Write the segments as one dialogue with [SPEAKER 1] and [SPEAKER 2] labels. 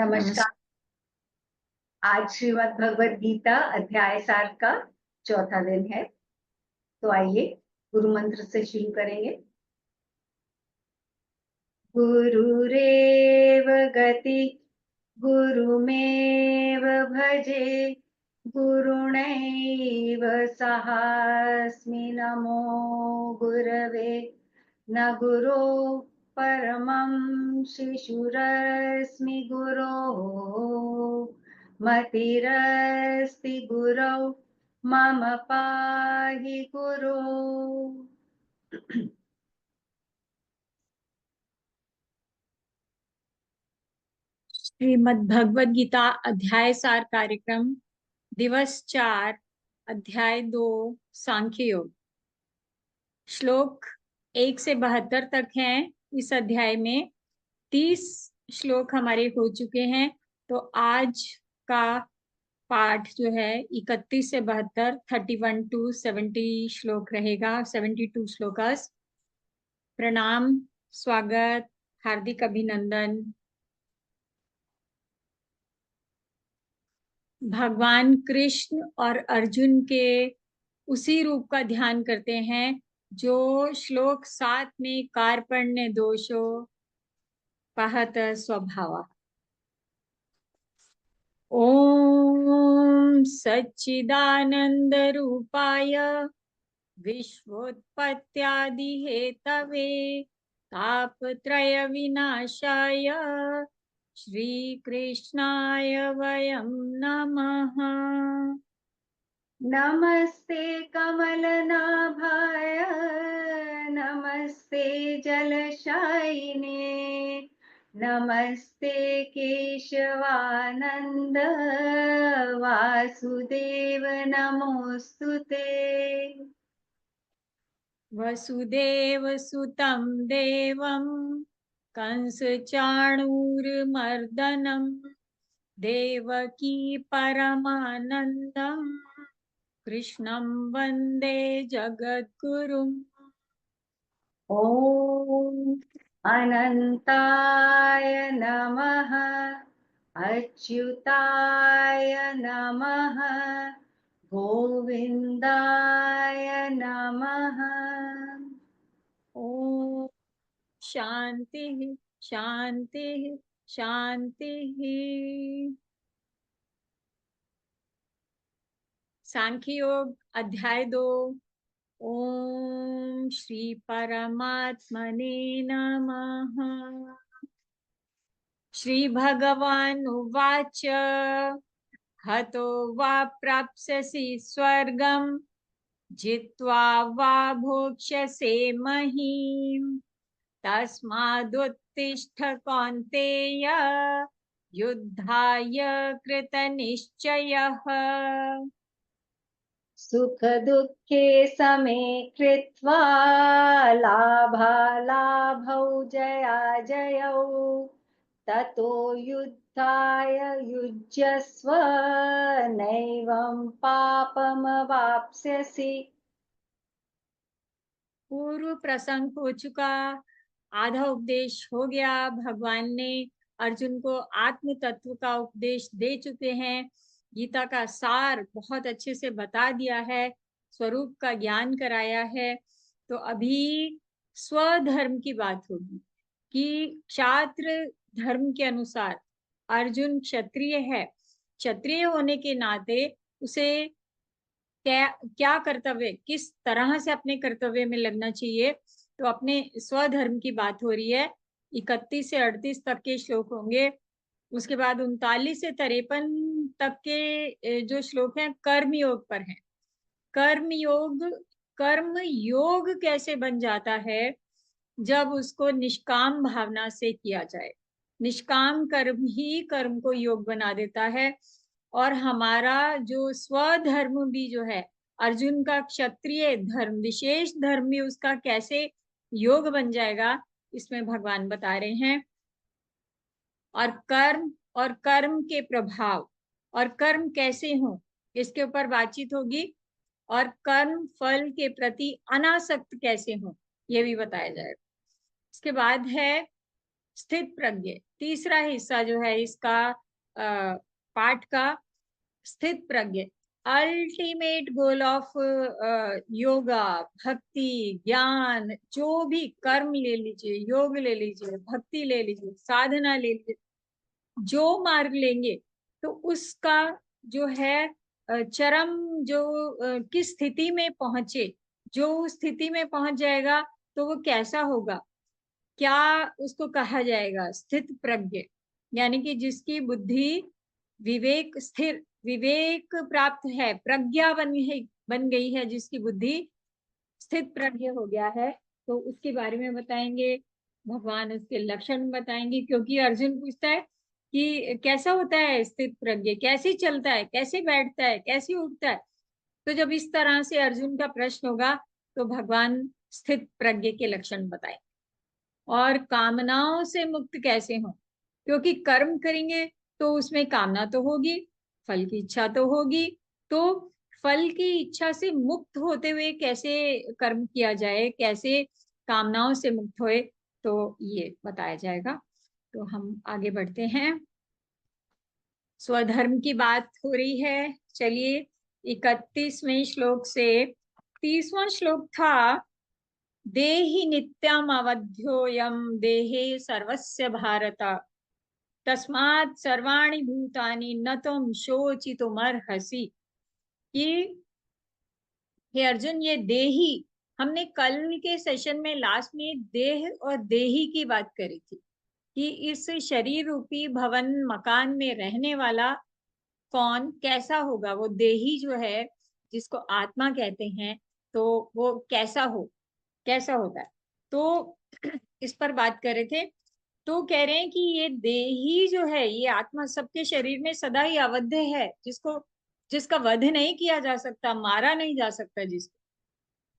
[SPEAKER 1] नमस्कार। आज श्रीमद् भगवद गीता अध्याय 7 का चौथा दिन है। तो आइए गुरु मंत्र से शुरू करेंगे। गुरुरेव गति गुरुमेव भजे, गुरुणैव सहास्मि, नमो गुरवे। न गुरो परमं शिशुरस्मि, गुरोः मतिरस्ति गुरौ, मम पाहि गुरो।
[SPEAKER 2] श्रीमद् भगवद गीता अध्याय सार कार्यक्रम दिवस 4 अध्याय 2 सांख्य योग। श्लोक 1 से 72 तक हैं। इस अध्याय में 30 श्लोक हमारे हो चुके हैं। तो आज का पाठ जो है 31 से 72 31 टू 70 श्लोक रहेगा। 72 श्लोकस। प्रणाम, स्वागत, हार्दिक अभिनंदन। भगवान कृष्ण और अर्जुन के उसी रूप का ध्यान करते हैं जो श्लोक 7 में कार्पण्य दोषो पहत स्वभाव। ओम सच्चिदानंद रूपाय विश्वोत्पत्त्यादि हेतवे तापत्रय विनाशाय श्री कृष्णाय वयं नमः।
[SPEAKER 1] नमस्ते कमलनाभाय, नमस्ते जलशायिने, नमस्ते केशवानंद वासुदेव, नमोस्तुते।
[SPEAKER 2] वसुदेव सुतं देवं कंस चाणूरमर्दनं देवकी परमानंदं कृष्णं वंदे जगद्गुरुम्।
[SPEAKER 1] ॐ अनन्ताय नमः, अच्युताय नमः, गोविन्दाय नमः।
[SPEAKER 2] ओम शांति शांति शांति। सांख्य योग अध्याय 2। ओम श्री परमात्मने नमः। श्री भगवान उवाच हतो वा प्राप्स्यसि स्वर्गं जित्वा वा भोक्ष्यसे महीम् तस्मादुत्तिष्ठ कौन्तेय युद्धाय कृतनिश्चयः।
[SPEAKER 1] सुख दुःखे समे कृत्वा लाभालाभौ जयाजयौ, ततो युद्धाय युज्यस्व, नैवं पापमवाप्स्यसि।
[SPEAKER 2] पूर्व प्रसंग हो चुका, आधा उपदेश हो गया। भगवान ने अर्जुन को आत्म तत्व का उपदेश दे चुके हैं। गीता का सार बहुत अच्छे से बता दिया है, स्वरूप का ज्ञान कराया है। तो अभी स्वधर्म की बात होगी कि क्षात्र धर्म के अनुसार अर्जुन क्षत्रिय है। क्षत्रिय होने के नाते उसे क्या क्या कर्तव्य, किस तरह से अपने कर्तव्य में लगना चाहिए, तो अपने स्वधर्म की बात हो रही है। 31 से 38 तक के श्लोक होंगे। उसके बाद 39 से 53 तक के जो श्लोक हैं कर्म योग पर हैं। कर्म योग कैसे बन जाता है? जब उसको निष्काम भावना से किया जाए। निष्काम कर्म ही कर्म को योग बना देता है। और हमारा जो स्वधर्म भी जो है, अर्जुन का क्षत्रिय धर्म, विशेष धर्म भी उसका कैसे योग बन जाएगा, इसमें भगवान बता रहे हैं। और कर्म के प्रभाव और कर्म कैसे हो, इसके ऊपर बातचीत होगी। और कर्म फल के प्रति अनासक्त कैसे हो, ये भी बताया जाएगा। इसके बाद है स्थित प्रज्ञ, तीसरा हिस्सा जो है इसका पाठ का, स्थित प्रज्ञ, अल्टीमेट गोल ऑफ योगा, भक्ति, ज्ञान, जो भी कर्म ले लीजिए, योग ले लीजिए, भक्ति ले लीजिए, साधना ले लीजिए, जो मार्ग लेंगे तो उसका जो है चरम जो किस स्थिति में पहुंचे, जो उस स्थिति में पहुंच जाएगा तो वो कैसा होगा, क्या उसको कहा जाएगा, स्थित प्रज्ञ, यानी कि जिसकी बुद्धि विवेक स्थिर, विवेक प्राप्त है, प्रज्ञा बन गई है, जिसकी बुद्धि स्थित प्रज्ञ हो गया है, तो उसके बारे में बताएंगे भगवान, उसके लक्षण बताएंगे। क्योंकि अर्जुन पूछता है कि कैसा होता है स्थित प्रज्ञ, कैसे चलता है, कैसे बैठता है, कैसे उठता है। तो जब इस तरह से अर्जुन का प्रश्न होगा तो भगवान स्थित प्रज्ञ के लक्षण बताए। और कामनाओं से मुक्त कैसे हो, क्योंकि कर्म करेंगे तो उसमें कामना तो होगी, फल की इच्छा तो होगी, तो फल की इच्छा से मुक्त होते हुए कैसे कर्म किया जाए, कैसे कामनाओं से मुक्त होए, तो ये बताया जाएगा। तो हम आगे बढ़ते हैं। स्वधर्म की बात हो रही है। चलिए 31वें श्लोक से 30वां श्लोक था, देहि नित्यम अवध्योयम देहे सर्वस्य भारत, तस्मात् सर्वाणि भूतानि न त्वं शोचितुमर्हसि। कि हे अर्जुन, ये देही, हमने कल के सेशन में लास्ट में देह और देही की बात करी थी कि इस शरीर रूपी भवन मकान में रहने वाला कौन कैसा होगा, वो देही जो है जिसको आत्मा कहते हैं, तो वो कैसा होता है। तो इस पर बात कर रहे थे। तो कह रहे हैं कि ये देही जो है, ये आत्मा सबके शरीर में सदा ही अवध्य है, जिसका वध नहीं किया जा सकता, मारा नहीं जा सकता जिसको।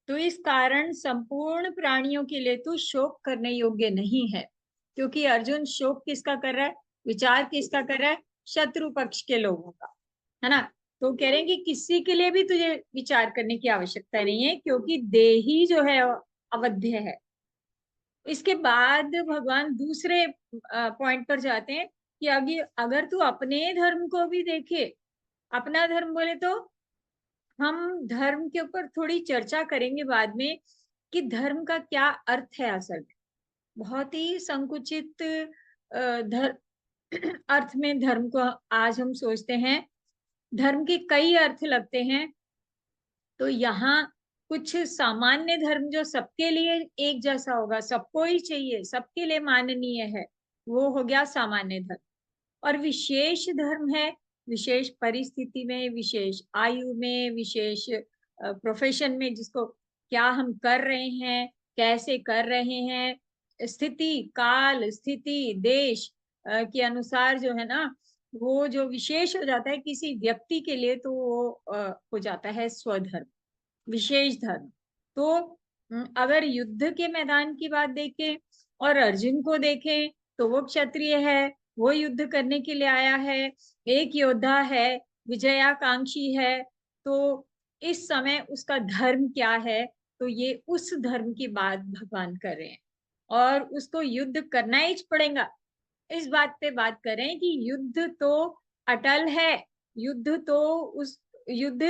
[SPEAKER 2] तो इस कारण संपूर्ण प्राणियों के लिए तो शोक करने योग्य नहीं है। क्योंकि अर्जुन शोक किसका कर रहा है, विचार किसका कर रहा है, शत्रु पक्ष के लोगों का, है ना। तो कह रहे हैं कि किसी के लिए भी तुझे विचार करने की आवश्यकता नहीं है, क्योंकि देही जो है अवध्य है। इसके बाद भगवान दूसरे पॉइंट पर जाते हैं कि अगर तू अपने धर्म को भी देखे, अपना धर्म बोले तो हम धर्म के ऊपर थोड़ी चर्चा करेंगे बाद में कि धर्म का क्या अर्थ है। असल में बहुत ही संकुचित अर्थ में धर्म को आज हम सोचते हैं। धर्म के कई अर्थ लगते हैं। तो यहाँ कुछ सामान्य धर्म जो सबके लिए एक जैसा होगा, सबको ही चाहिए, सबके लिए माननीय है, वो हो गया सामान्य धर्म। और विशेष धर्म है, विशेष परिस्थिति में, विशेष आयु में, विशेष प्रोफेशन में, जिसको क्या हम कर रहे हैं, कैसे कर रहे हैं, स्थिति काल, स्थिति देश के अनुसार जो है ना, वो जो विशेष हो जाता है किसी व्यक्ति के लिए, तो वो हो जाता है स्वधर्म, विशेष धर्म। तो अगर युद्ध के मैदान की बात देखें और अर्जुन को देखें, तो वो क्षत्रिय है, वो युद्ध करने के लिए आया है, एक योद्धा है, विजयाकांक्षी है। तो इस समय उसका धर्म क्या है, तो ये उस धर्म की बात भगवान कर रहे हैं। और उसको युद्ध करना ही पड़ेगा, इस बात पे बात करें कि युद्ध तो अटल है, युद्ध तो उस युद्ध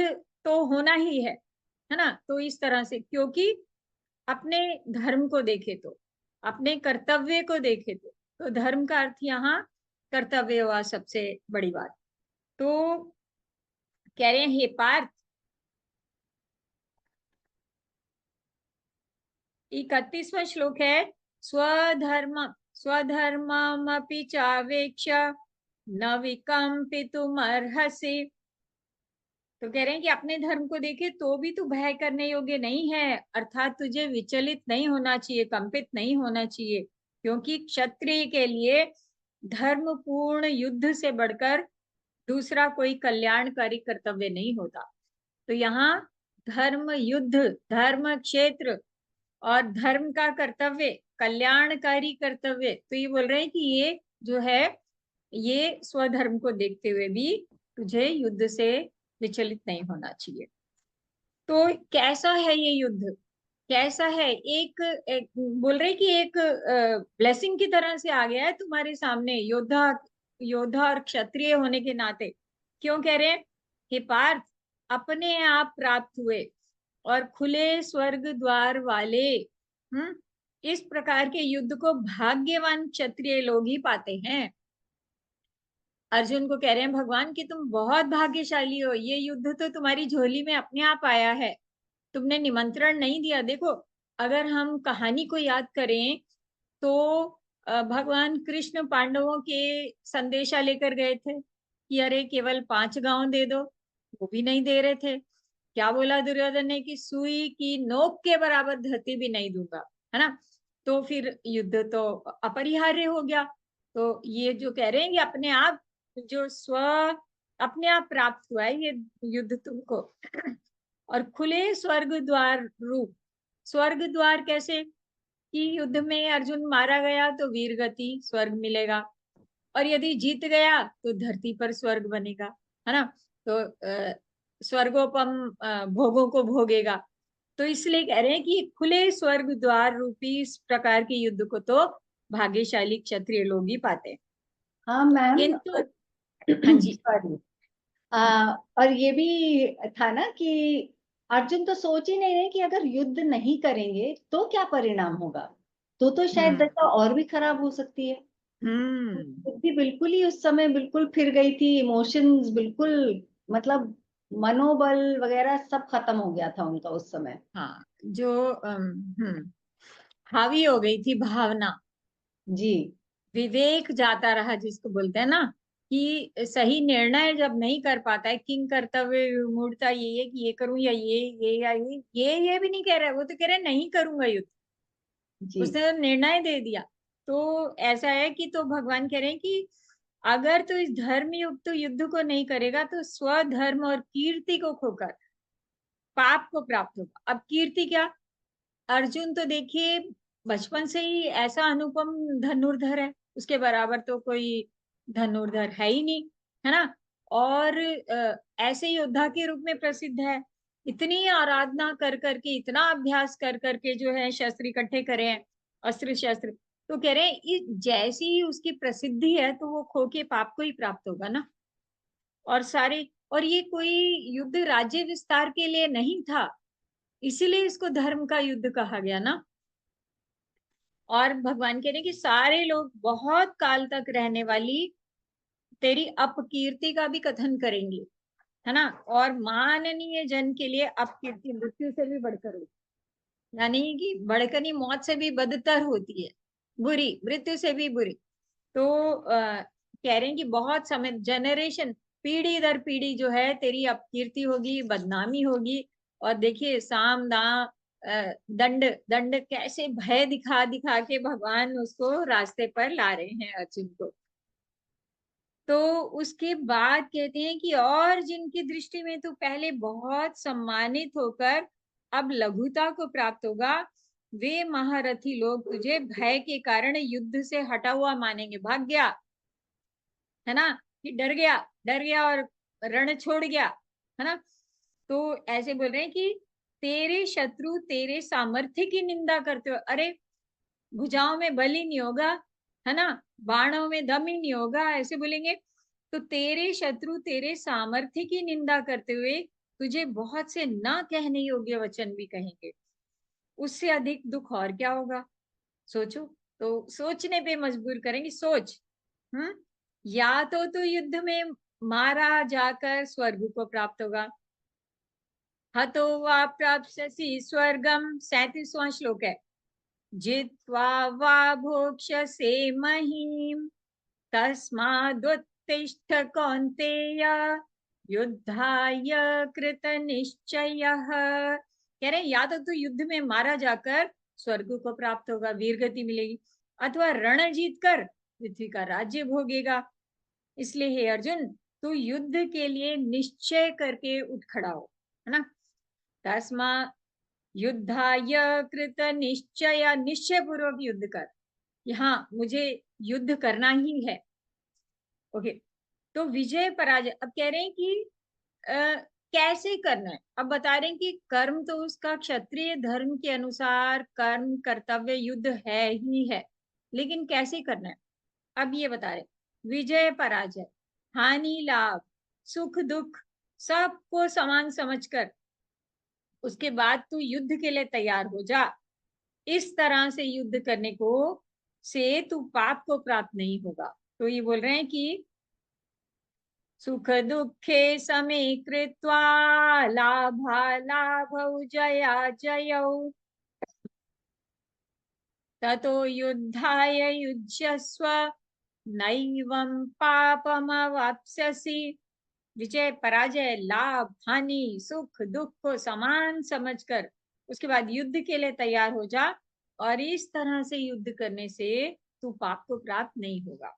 [SPEAKER 2] तो होना ही है ना। तो इस तरह से, क्योंकि अपने धर्म को देखे तो, अपने कर्तव्य को देखे तो धर्म का अर्थ यहाँ कर्तव्य हुआ सबसे बड़ी बात। तो कह रहे हैं हे पार्थ, 31वां श्लोक है, स्वधर्ममपि चावेक्ष न विकम्पितुमर्हसि। तो कह रहे हैं कि अपने धर्म को देखे तो भी तू भय करने योग्य नहीं है, अर्थात तुझे विचलित नहीं होना चाहिए, कंपित नहीं होना चाहिए। क्योंकि क्षत्रिय के लिए धर्म पूर्ण युद्ध से बढ़कर दूसरा कोई कल्याणकारी कर्तव्य नहीं होता। तो यहाँ धर्म युद्ध, धर्म क्षेत्र और धर्म का कर्तव्य, कल्याणकारी कर्तव्य, तो ये बोल रहे हैं कि ये जो है, ये स्वधर्म को देखते हुए भी तुझे युद्ध से विचलित नहीं होना चाहिए। तो कैसा है ये युद्ध, कैसा है, एक बोल रहे कि एक ब्लेसिंग की तरह से आ गया है तुम्हारे सामने, योद्धा, योद्धा और क्षत्रिय होने के नाते। क्यों कह रहे हैं? हे पार्थ, अपने आप प्राप्त हुए और खुले स्वर्ग द्वार वाले, इस प्रकार के युद्ध को भाग्यवान क्षत्रिय लोग ही पाते हैं। अर्जुन को कह रहे हैं भगवान कि तुम बहुत भाग्यशाली हो, ये युद्ध तो तुम्हारी झोली में अपने आप आया है, तुमने निमंत्रण नहीं दिया। देखो, अगर हम कहानी को याद करें तो भगवान कृष्ण पांडवों के संदेशा लेकर गए थे कि अरे केवल 5 गांव दे दो, वो भी नहीं दे रहे थे। क्या बोला दुर्योधन ने कि सुई की नोक के बराबर धरती भी नहीं दूंगा, है ना। तो फिर युद्ध तो अपरिहार्य हो गया। तो ये जो कह रहे हैं कि अपने आप, जो स्व अपने आप प्राप्त हुआ है ये युद्ध तुमको। और खुले स्वर्ग द्वार रूप, स्वर्ग द्वार कैसे कि युद्ध में अर्जुन मारा गया तो वीर गति स्वर्ग मिलेगा, और यदि जीत गया तो धरती पर स्वर्ग बनेगा, है ना। तो स्वर्गोपम भोगों को भोगेगा। तो इसलिए कह रहे हैं कि खुले स्वर्ग द्वार रूपी इस प्रकार के युद्ध को तो भाग्यशाली क्षत्रिय लोग ही पाते हैं।
[SPEAKER 1] हाँ मैम।
[SPEAKER 2] किंतु हाँ जी।
[SPEAKER 1] सॉरी। और ये भी था ना कि अर्जुन तो सोच ही नहीं रहे कि अगर युद्ध नहीं करेंगे तो क्या परिणाम होगा, तो शायद
[SPEAKER 2] हम्म।
[SPEAKER 1] दशा और भी खराब हो सकती है।
[SPEAKER 2] हम्म।
[SPEAKER 1] बुद्धि बिल्कुल ही उस समय बिल्कुल फिर गई थी, इमोशंस बिल्कुल, मतलब मनोबल वगैरह सब खत्म हो गया था उनका उस समय।
[SPEAKER 2] हाँ, जो हावी हो गई थी भावना,
[SPEAKER 1] जी।
[SPEAKER 2] विवेक जाता रहा जिसको बोलते हैं ना, कि सही निर्णय जब नहीं कर पाता है, किंग कर्तव्य विमूढ़ता, ये है कि ये करूं या ये या ये भी नहीं कह रहा है, वो तो कह रहे हैं नहीं करूंगा युद्ध।
[SPEAKER 1] जी।
[SPEAKER 2] उसने तो निर्णय दे दिया। तो ऐसा है कि तो भगवान कह रहे हैं कि अगर तो इस धर्म युक्त युद्ध को नहीं करेगा तो स्वधर्म और कीर्ति को खोकर पाप को प्राप्त होगा। अब कीर्ति क्या, अर्जुन तो देखिए बचपन से ही ऐसा अनुपम धनुर्धर है, उसके बराबर तो कोई धनुर्धर है ही नहीं, है ना। और ऐसे योद्धा के रूप में प्रसिद्ध है। इतनी आराधना कर करके, इतना अभ्यास कर करके जो है शस्त्र इकट्ठे करे हैं, अस्त्र शस्त्र। तो कह रहे हैं जैसी ही उसकी प्रसिद्धि है तो वो खो के पाप को ही प्राप्त होगा ना। और सारे, और ये कोई युद्ध राज्य विस्तार के लिए नहीं था, इसीलिए इसको धर्म का युद्ध कहा गया ना। और भगवान कह रहे हैं कि सारे लोग बहुत काल तक रहने वाली तेरी अपकीर्ति का भी कथन करेंगे, है ना। और माननीय जन के लिए अपकीर्ति मृत्यु से भी बढ़कर होती, यानी कि बढ़कर नहीं, मौत से भी बदतर होती है, बुरी, मृत्यु से भी बुरी। तो कह रहे हैं कि बहुत समय, जनरेशन, पीढ़ी दर पीढ़ी जो है तेरी अपकीर्ति होगी, बदनामी होगी। और देखिए साम दाम दंड, दंड कैसे भय दिखा दिखा के भगवान उसको रास्ते पर ला रहे हैं अर्जुन को। तो उसके बाद कहते हैं कि और जिनकी दृष्टि में तू पहले बहुत सम्मानित होकर अब लघुता को प्राप्त होगा, वे महारथी लोग तुझे भय के कारण युद्ध से हटा हुआ मानेंगे, भाग गया, है ना, कि डर गया, डर गया और रण छोड़ गया, है ना। तो ऐसे बोल रहे हैं कि तेरे शत्रु तेरे सामर्थ्य की निंदा करते हो। अरे भुजाओं में बल ही नहीं होगा, है ना, बाणों में दम ही नहीं होगा, ऐसे बोलेंगे। तो तेरे शत्रु तेरे सामर्थ्य की निंदा करते हुए तुझे बहुत से ना कहने योग्य वचन भी कहेंगे, उससे अधिक दुख और क्या होगा। सोचो, तो सोचने पे मजबूर करेंगे, सोच। हम्म। या तो तू युद्ध में मारा जाकर स्वर्ग को प्राप्त होगा, हतो वा प्राप्स्यसि स्वर्गम, 37वां श्लोक है, जित्वा वा भोक्ष्यसे महीम्, तस्मादुत्तिष्ठ कौन्तेय, युद्धाय कृत निश्चयः। कह रहे हैं या तो तू युद्ध में मारा जाकर स्वर्ग को प्राप्त होगा, वीर गति मिलेगी, अथवा रण जीत कर पृथ्वी का राज्य भोगेगा। इसलिए हे अर्जुन, तू युद्ध के लिए निश्चय करके उठ खड़ा हो, है ना। तस्मा युद्धाय कृत निश्चय, निश्चय पूर्वक युद्ध कर, यहाँ मुझे युद्ध करना ही है। ओके। तो विजय पराजय, अब कह रहे हैं कि कैसे करना है। अब बता रहे हैं कि कर्म तो उसका क्षत्रिय धर्म के अनुसार कर्म कर्तव्य युद्ध है ही है, लेकिन कैसे करना है अब ये बता रहे। विजय पराजय, हानि लाभ, सुख दुख सबको समान समझकर उसके बाद तू युद्ध के लिए तैयार हो जा। इस तरह से युद्ध करने को से तू पाप को प्राप्त नहीं होगा। तो ये बोल रहे हैं कि सुख दुखे समे कृत्वा लाभा लाभौ जया जयौ ततो युद्धाय युज्यस्व नैवं पापमवाप्स्यसि। विजय पराजय लाभ हानि सुख दुख को समान समझकर उसके बाद युद्ध के लिए तैयार हो जा, और इस तरह से युद्ध करने से तू पाप को प्राप्त नहीं होगा।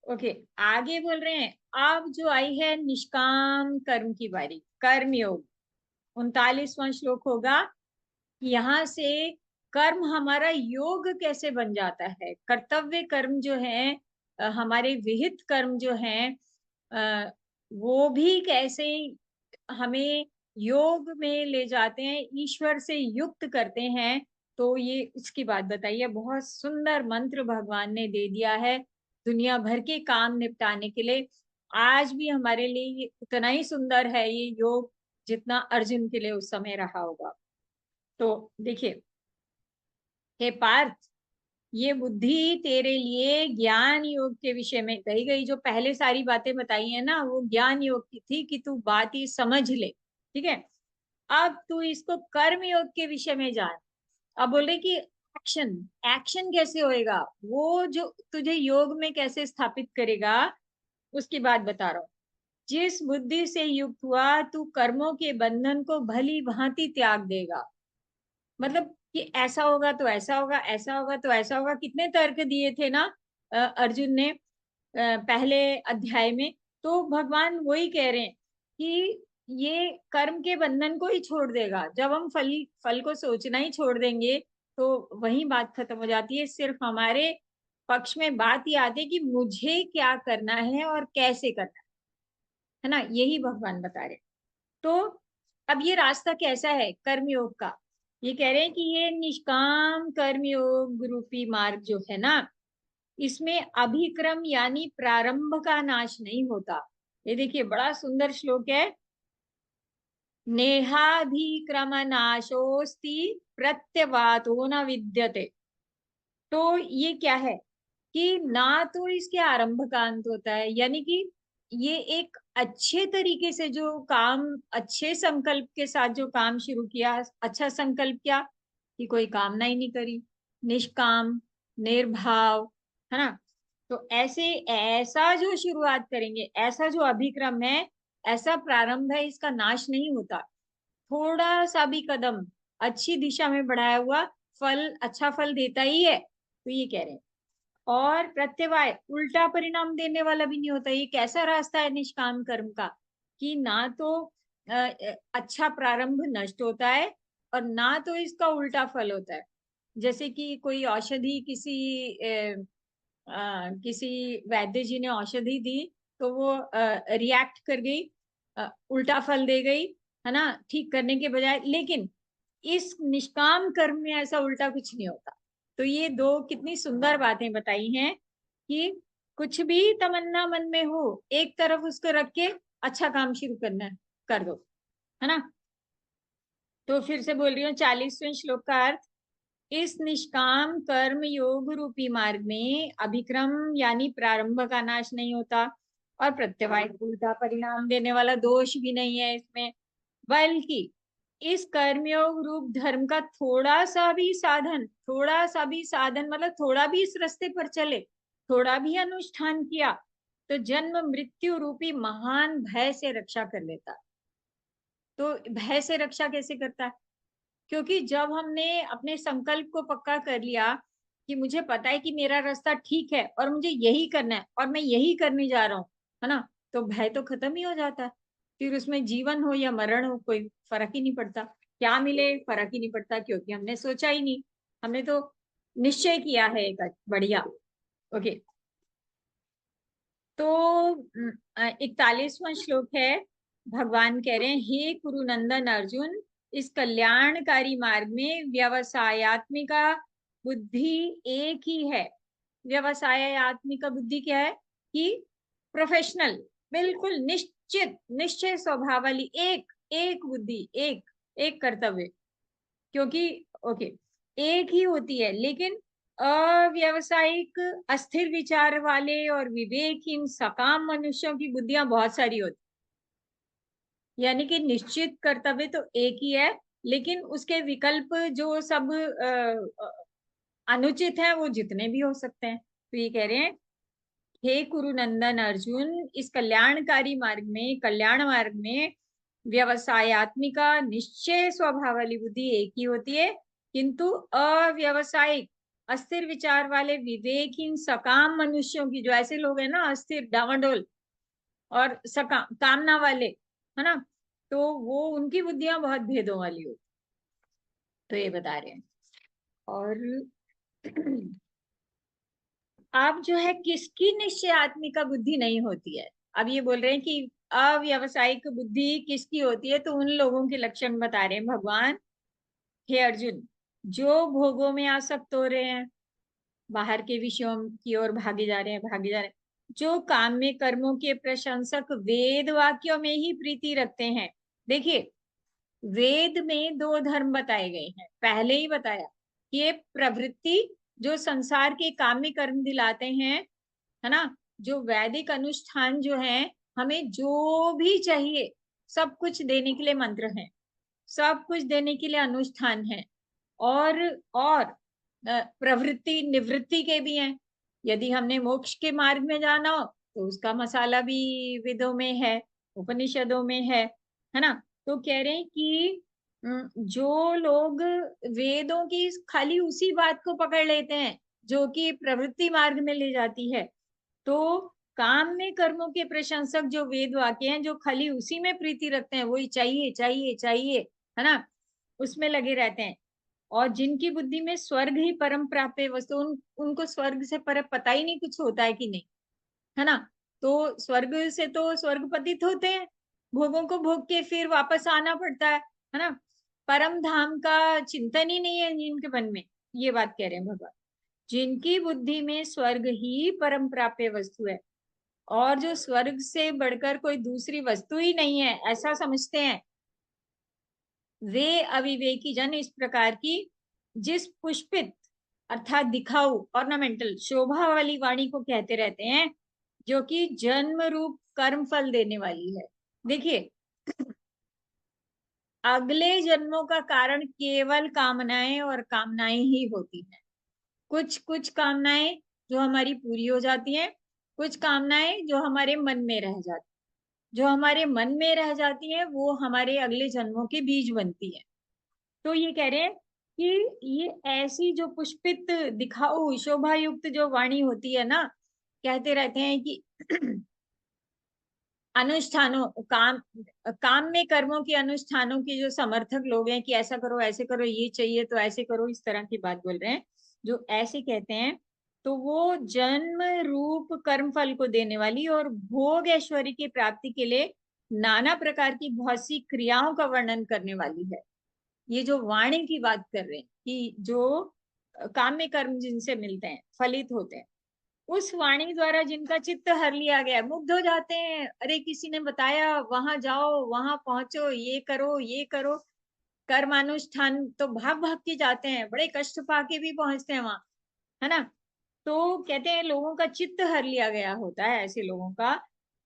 [SPEAKER 2] ओके, आगे बोल रहे हैं अब जो आई है निष्काम कर्म की बारी, कर्म योग 39वां श्लोक होगा। यहाँ से कर्म हमारा योग कैसे बन जाता है, कर्तव्य कर्म जो है हमारे विहित कर्म जो हैं वो भी कैसे हमें योग में ले जाते हैं, ईश्वर से युक्त करते हैं। तो ये इसकी बात बताइए, बहुत सुंदर मंत्र भगवान ने दे दिया है दुनिया भर के काम निपटाने के लिए। आज भी हमारे लिए ये उतना ही सुंदर है ये योग जितना अर्जुन के लिए उस समय रहा होगा। तो देखिए, हे पार्थ, ये बुद्धि तेरे लिए ज्ञान योग के विषय में कही गई। जो पहले सारी बातें बताई है ना, वो ज्ञान योग की थी कि तू बात ही समझ ले, ठीक है। अब तू इसको कर्म योग के विषय में जान। अब बोल रहे कि एक्शन, एक्शन कैसे होएगा, वो जो तुझे योग में कैसे स्थापित करेगा उसकी बात बता रहा हूं। जिस बुद्धि से युक्त हुआ तू कर्मों के बंधन को भली भांति त्याग देगा। मतलब कि ऐसा होगा तो ऐसा होगा, ऐसा होगा तो ऐसा होगा, कितने तर्क दिए थे ना अर्जुन ने पहले अध्याय में। तो भगवान वही कह रहे हैं कि ये कर्म के बंधन को ही छोड़ देगा। जब हम फल फल को सोचना ही छोड़ देंगे तो वही बात खत्म हो जाती है। सिर्फ हमारे पक्ष में बात ही आती है कि मुझे क्या करना है और कैसे करना है ना, यही भगवान बता रहे। तो अब ये रास्ता कैसा है कर्मयोग का, ये कह रहे हैं कि ये निष्काम कर्मयोग रूपी मार्ग जो है ना, इसमें अभिक्रम यानी प्रारंभ का नाश नहीं होता। ये देखिए बड़ा सुंदर श्लोक है। नेहाभिक्रम नाशोस्ति प्रत्यवातो न विद्यते। तो ये क्या है कि ना तो इसके आरंभ का अंत होता है, यानी कि ये एक अच्छे तरीके से जो काम, अच्छे संकल्प के साथ जो काम शुरू किया, अच्छा संकल्प किया कि कोई कामना ही नहीं करी, निष्काम निर्भाव, है ना। तो ऐसे ऐसा जो शुरुआत करेंगे, ऐसा जो अभिक्रम है, ऐसा प्रारंभ है, इसका नाश नहीं होता। थोड़ा सा भी कदम अच्छी दिशा में बढ़ाया हुआ फल अच्छा फल देता ही है। तो ये कह रहे हैं, और प्रत्यवाय उल्टा परिणाम देने वाला भी नहीं होता। ये कैसा रास्ता है निष्काम कर्म का कि ना तो अच्छा प्रारंभ नष्ट होता है और ना तो इसका उल्टा फल होता है। जैसे कि कोई औषधि किसी वैद्य जी ने औषधि दी तो वो रिएक्ट कर गई, उल्टा फल दे गई, है ना, ठीक करने के बजाय। लेकिन इस निष्काम कर्म में ऐसा उल्टा कुछ नहीं होता। तो ये दो कितनी सुंदर बातें बताई हैं कि कुछ भी तमन्ना मन में हो, एक तरफ उसको रख के अच्छा काम शुरू करना है, कर दो, है ना। तो फिर से बोल रही हूँ 40वें श्लोक का अर्थ। इस निष्काम कर्म योग रूपी मार्ग में अभिक्रम यानी प्रारंभ का नाश नहीं होता और प्रत्यवाय उल्टा परिणाम देने वाला दोष भी नहीं है इसमें, बल्कि इस कर्मयोग रूप धर्म का थोड़ा सा भी साधन मतलब थोड़ा भी इस रास्ते पर चले, थोड़ा भी अनुष्ठान किया तो जन्म मृत्यु रूपी महान भय से रक्षा कर लेता। तो भय से रक्षा कैसे करता है, क्योंकि जब हमने अपने संकल्प को पक्का कर लिया कि मुझे पता है कि मेरा रास्ता ठीक है और मुझे यही करना है और मैं यही करने जा रहा हूँ, है ना, तो भय तो खत्म ही हो जाता है। फिर उसमें जीवन हो या मरण हो कोई फर्क ही नहीं पड़ता, क्या मिले फर्क ही नहीं पड़ता, क्योंकि हमने सोचा ही नहीं, हमने तो निश्चय किया है एक बढ़िया। ओके, तो 41वां श्लोक है। भगवान कह रहे हैं, हे कुरुनंदन अर्जुन, इस कल्याणकारी मार्ग में व्यवसायत्मिका बुद्धि एक ही है। व्यवसायत्मिका बुद्धि क्या है? कि प्रोफेशनल, बिल्कुल निश्चित निश्चय स्वभाव वाली एक एक बुद्धि, एक एक कर्तव्य। क्योंकि ओके, एक ही होती है, लेकिन अव्यवसायिक, अस्थिर विचार वाले और विवेकहीन सकाम मनुष्यों की बुद्धियां बहुत सारी होती। यानी कि निश्चित कर्तव्य तो एक ही है, लेकिन उसके विकल्प जो सब अनुचित है वो जितने भी हो सकते हैं। तो ये कह रहे हैं, हे कुरुनंदन अर्जुन, इस कल्याणकारी मार्ग में, कल्याण मार्ग में व्यवसायत्मिका निश्चय स्वभाव वाली बुद्धि एक ही होती है, किंतु अव्यवसायिक, अस्थिर विचार वाले, विवेकहीन सकाम मनुष्यों की, जो ऐसे लोग हैं ना, अस्थिर, डावाडोल और सकाम, कामना वाले, है ना, तो वो उनकी बुद्धियां बहुत भेदों वाली होती। तो ये बता रहे हैं। और अब जो है, किसकी निश्चयात्मिका बुद्धि नहीं होती है? अब ये बोल रहे हैं कि अव्यवसायिक बुद्धि किसकी होती है, तो उन लोगों के लक्षण बता रहे हैं भगवान। हे अर्जुन, जो भोगों में आसक्त हो रहे हैं, बाहर के विषयों की ओर भागे जा रहे हैं, भागे जा रहे हैं, जो काम में कर्मों के प्रशंसक वेद वाक्यों में ही प्रीति रखते हैं। देखिए, वेद में दो धर्म बताए गए हैं, पहले ही बताया कि ये प्रवृत्ति जो संसार के काम्य कर्म दिलाते हैं, है ना, जो वैदिक अनुष्ठान जो है, हमें जो भी चाहिए सब कुछ देने के लिए मंत्र हैं, सब कुछ देने के लिए अनुष्ठान है। और प्रवृत्ति निवृत्ति के भी हैं। यदि हमने मोक्ष के मार्ग में जाना हो तो उसका मसाला भी वेदों में है, उपनिषदों में है ना। तो कह रहे हैं कि जो लोग वेदों की खाली उसी बात को पकड़ लेते हैं जो कि प्रवृत्ति मार्ग में ले जाती है, तो काम में कर्मों के प्रशंसक जो वेद वाक्य हैं, जो खाली उसी में प्रीति रखते हैं, वही चाहिए चाहिए चाहिए, है ना, उसमें लगे रहते हैं। और जिनकी बुद्धि में स्वर्ग ही परम प्राप्य वस्तु, उनको स्वर्ग से पर पता ही नहीं कुछ होता है कि नहीं, है ना। तो स्वर्ग से तो स्वर्ग पतित होते हैं, भोगों को भोग के फिर वापस आना पड़ता है ना। परम धाम का चिंतन ही नहीं है जिनके मन में, ये बात कह रहे हैं भगवान। जिनकी बुद्धि में स्वर्ग ही परम प्राप्य वस्तु है, और जो स्वर्ग से बढ़कर कोई दूसरी वस्तु ही नहीं है ऐसा समझते हैं, वे अविवेकी जन इस प्रकार की जिस पुष्पित अर्थात दिखाऊ, ऑर्नामेंटल, शोभा वाली वाणी को कहते रहते हैं, जो कि जन्म रूप कर्म फल देने वाली है। देखिए, अगले जन्मों का कारण केवल कामनाएं और कामनाएं ही होती हैं। कुछ कुछ कामनाएं जो हमारी पूरी हो जाती हैं, कुछ कामनाएं जो हमारे मन में रह जाती, जो हमारे मन में रह जाती हैं वो हमारे अगले जन्मों के बीज बनती है। तो ये कह रहे हैं कि ये ऐसी जो पुष्पित, दिखाऊ, शोभा युक्त जो वाणी होती है ना, कहते रहते हैं कि अनुष्ठानों, काम में कर्मों के अनुष्ठानों के जो समर्थक लोग हैं कि ऐसा करो, ऐसे करो, ये चाहिए तो ऐसे करो, इस तरह की बात बोल रहे हैं, जो ऐसे कहते हैं, तो वो जन्म रूप कर्म फल को देने वाली और भोग ऐश्वर्य की प्राप्ति के लिए नाना प्रकार की बहुत सी क्रियाओं का वर्णन करने वाली है। ये जो वाणी की बात कर रहे हैं कि जो काम्य कर्म जिनसे मिलते हैं, फलित होते हैं, उस वाणी द्वारा जिनका चित्त हर लिया गया, मुग्ध हो जाते हैं। अरे किसी ने बताया, वहां जाओ, वहां पहुंचो, ये करो, ये करो, कर्मानुष्ठान, तो भाग भाग के जाते हैं, बड़े कष्ट पाके भी पहुंचते हैं वहां, है ना। तो कहते हैं लोगों का चित्त हर लिया गया होता है, ऐसे लोगों का।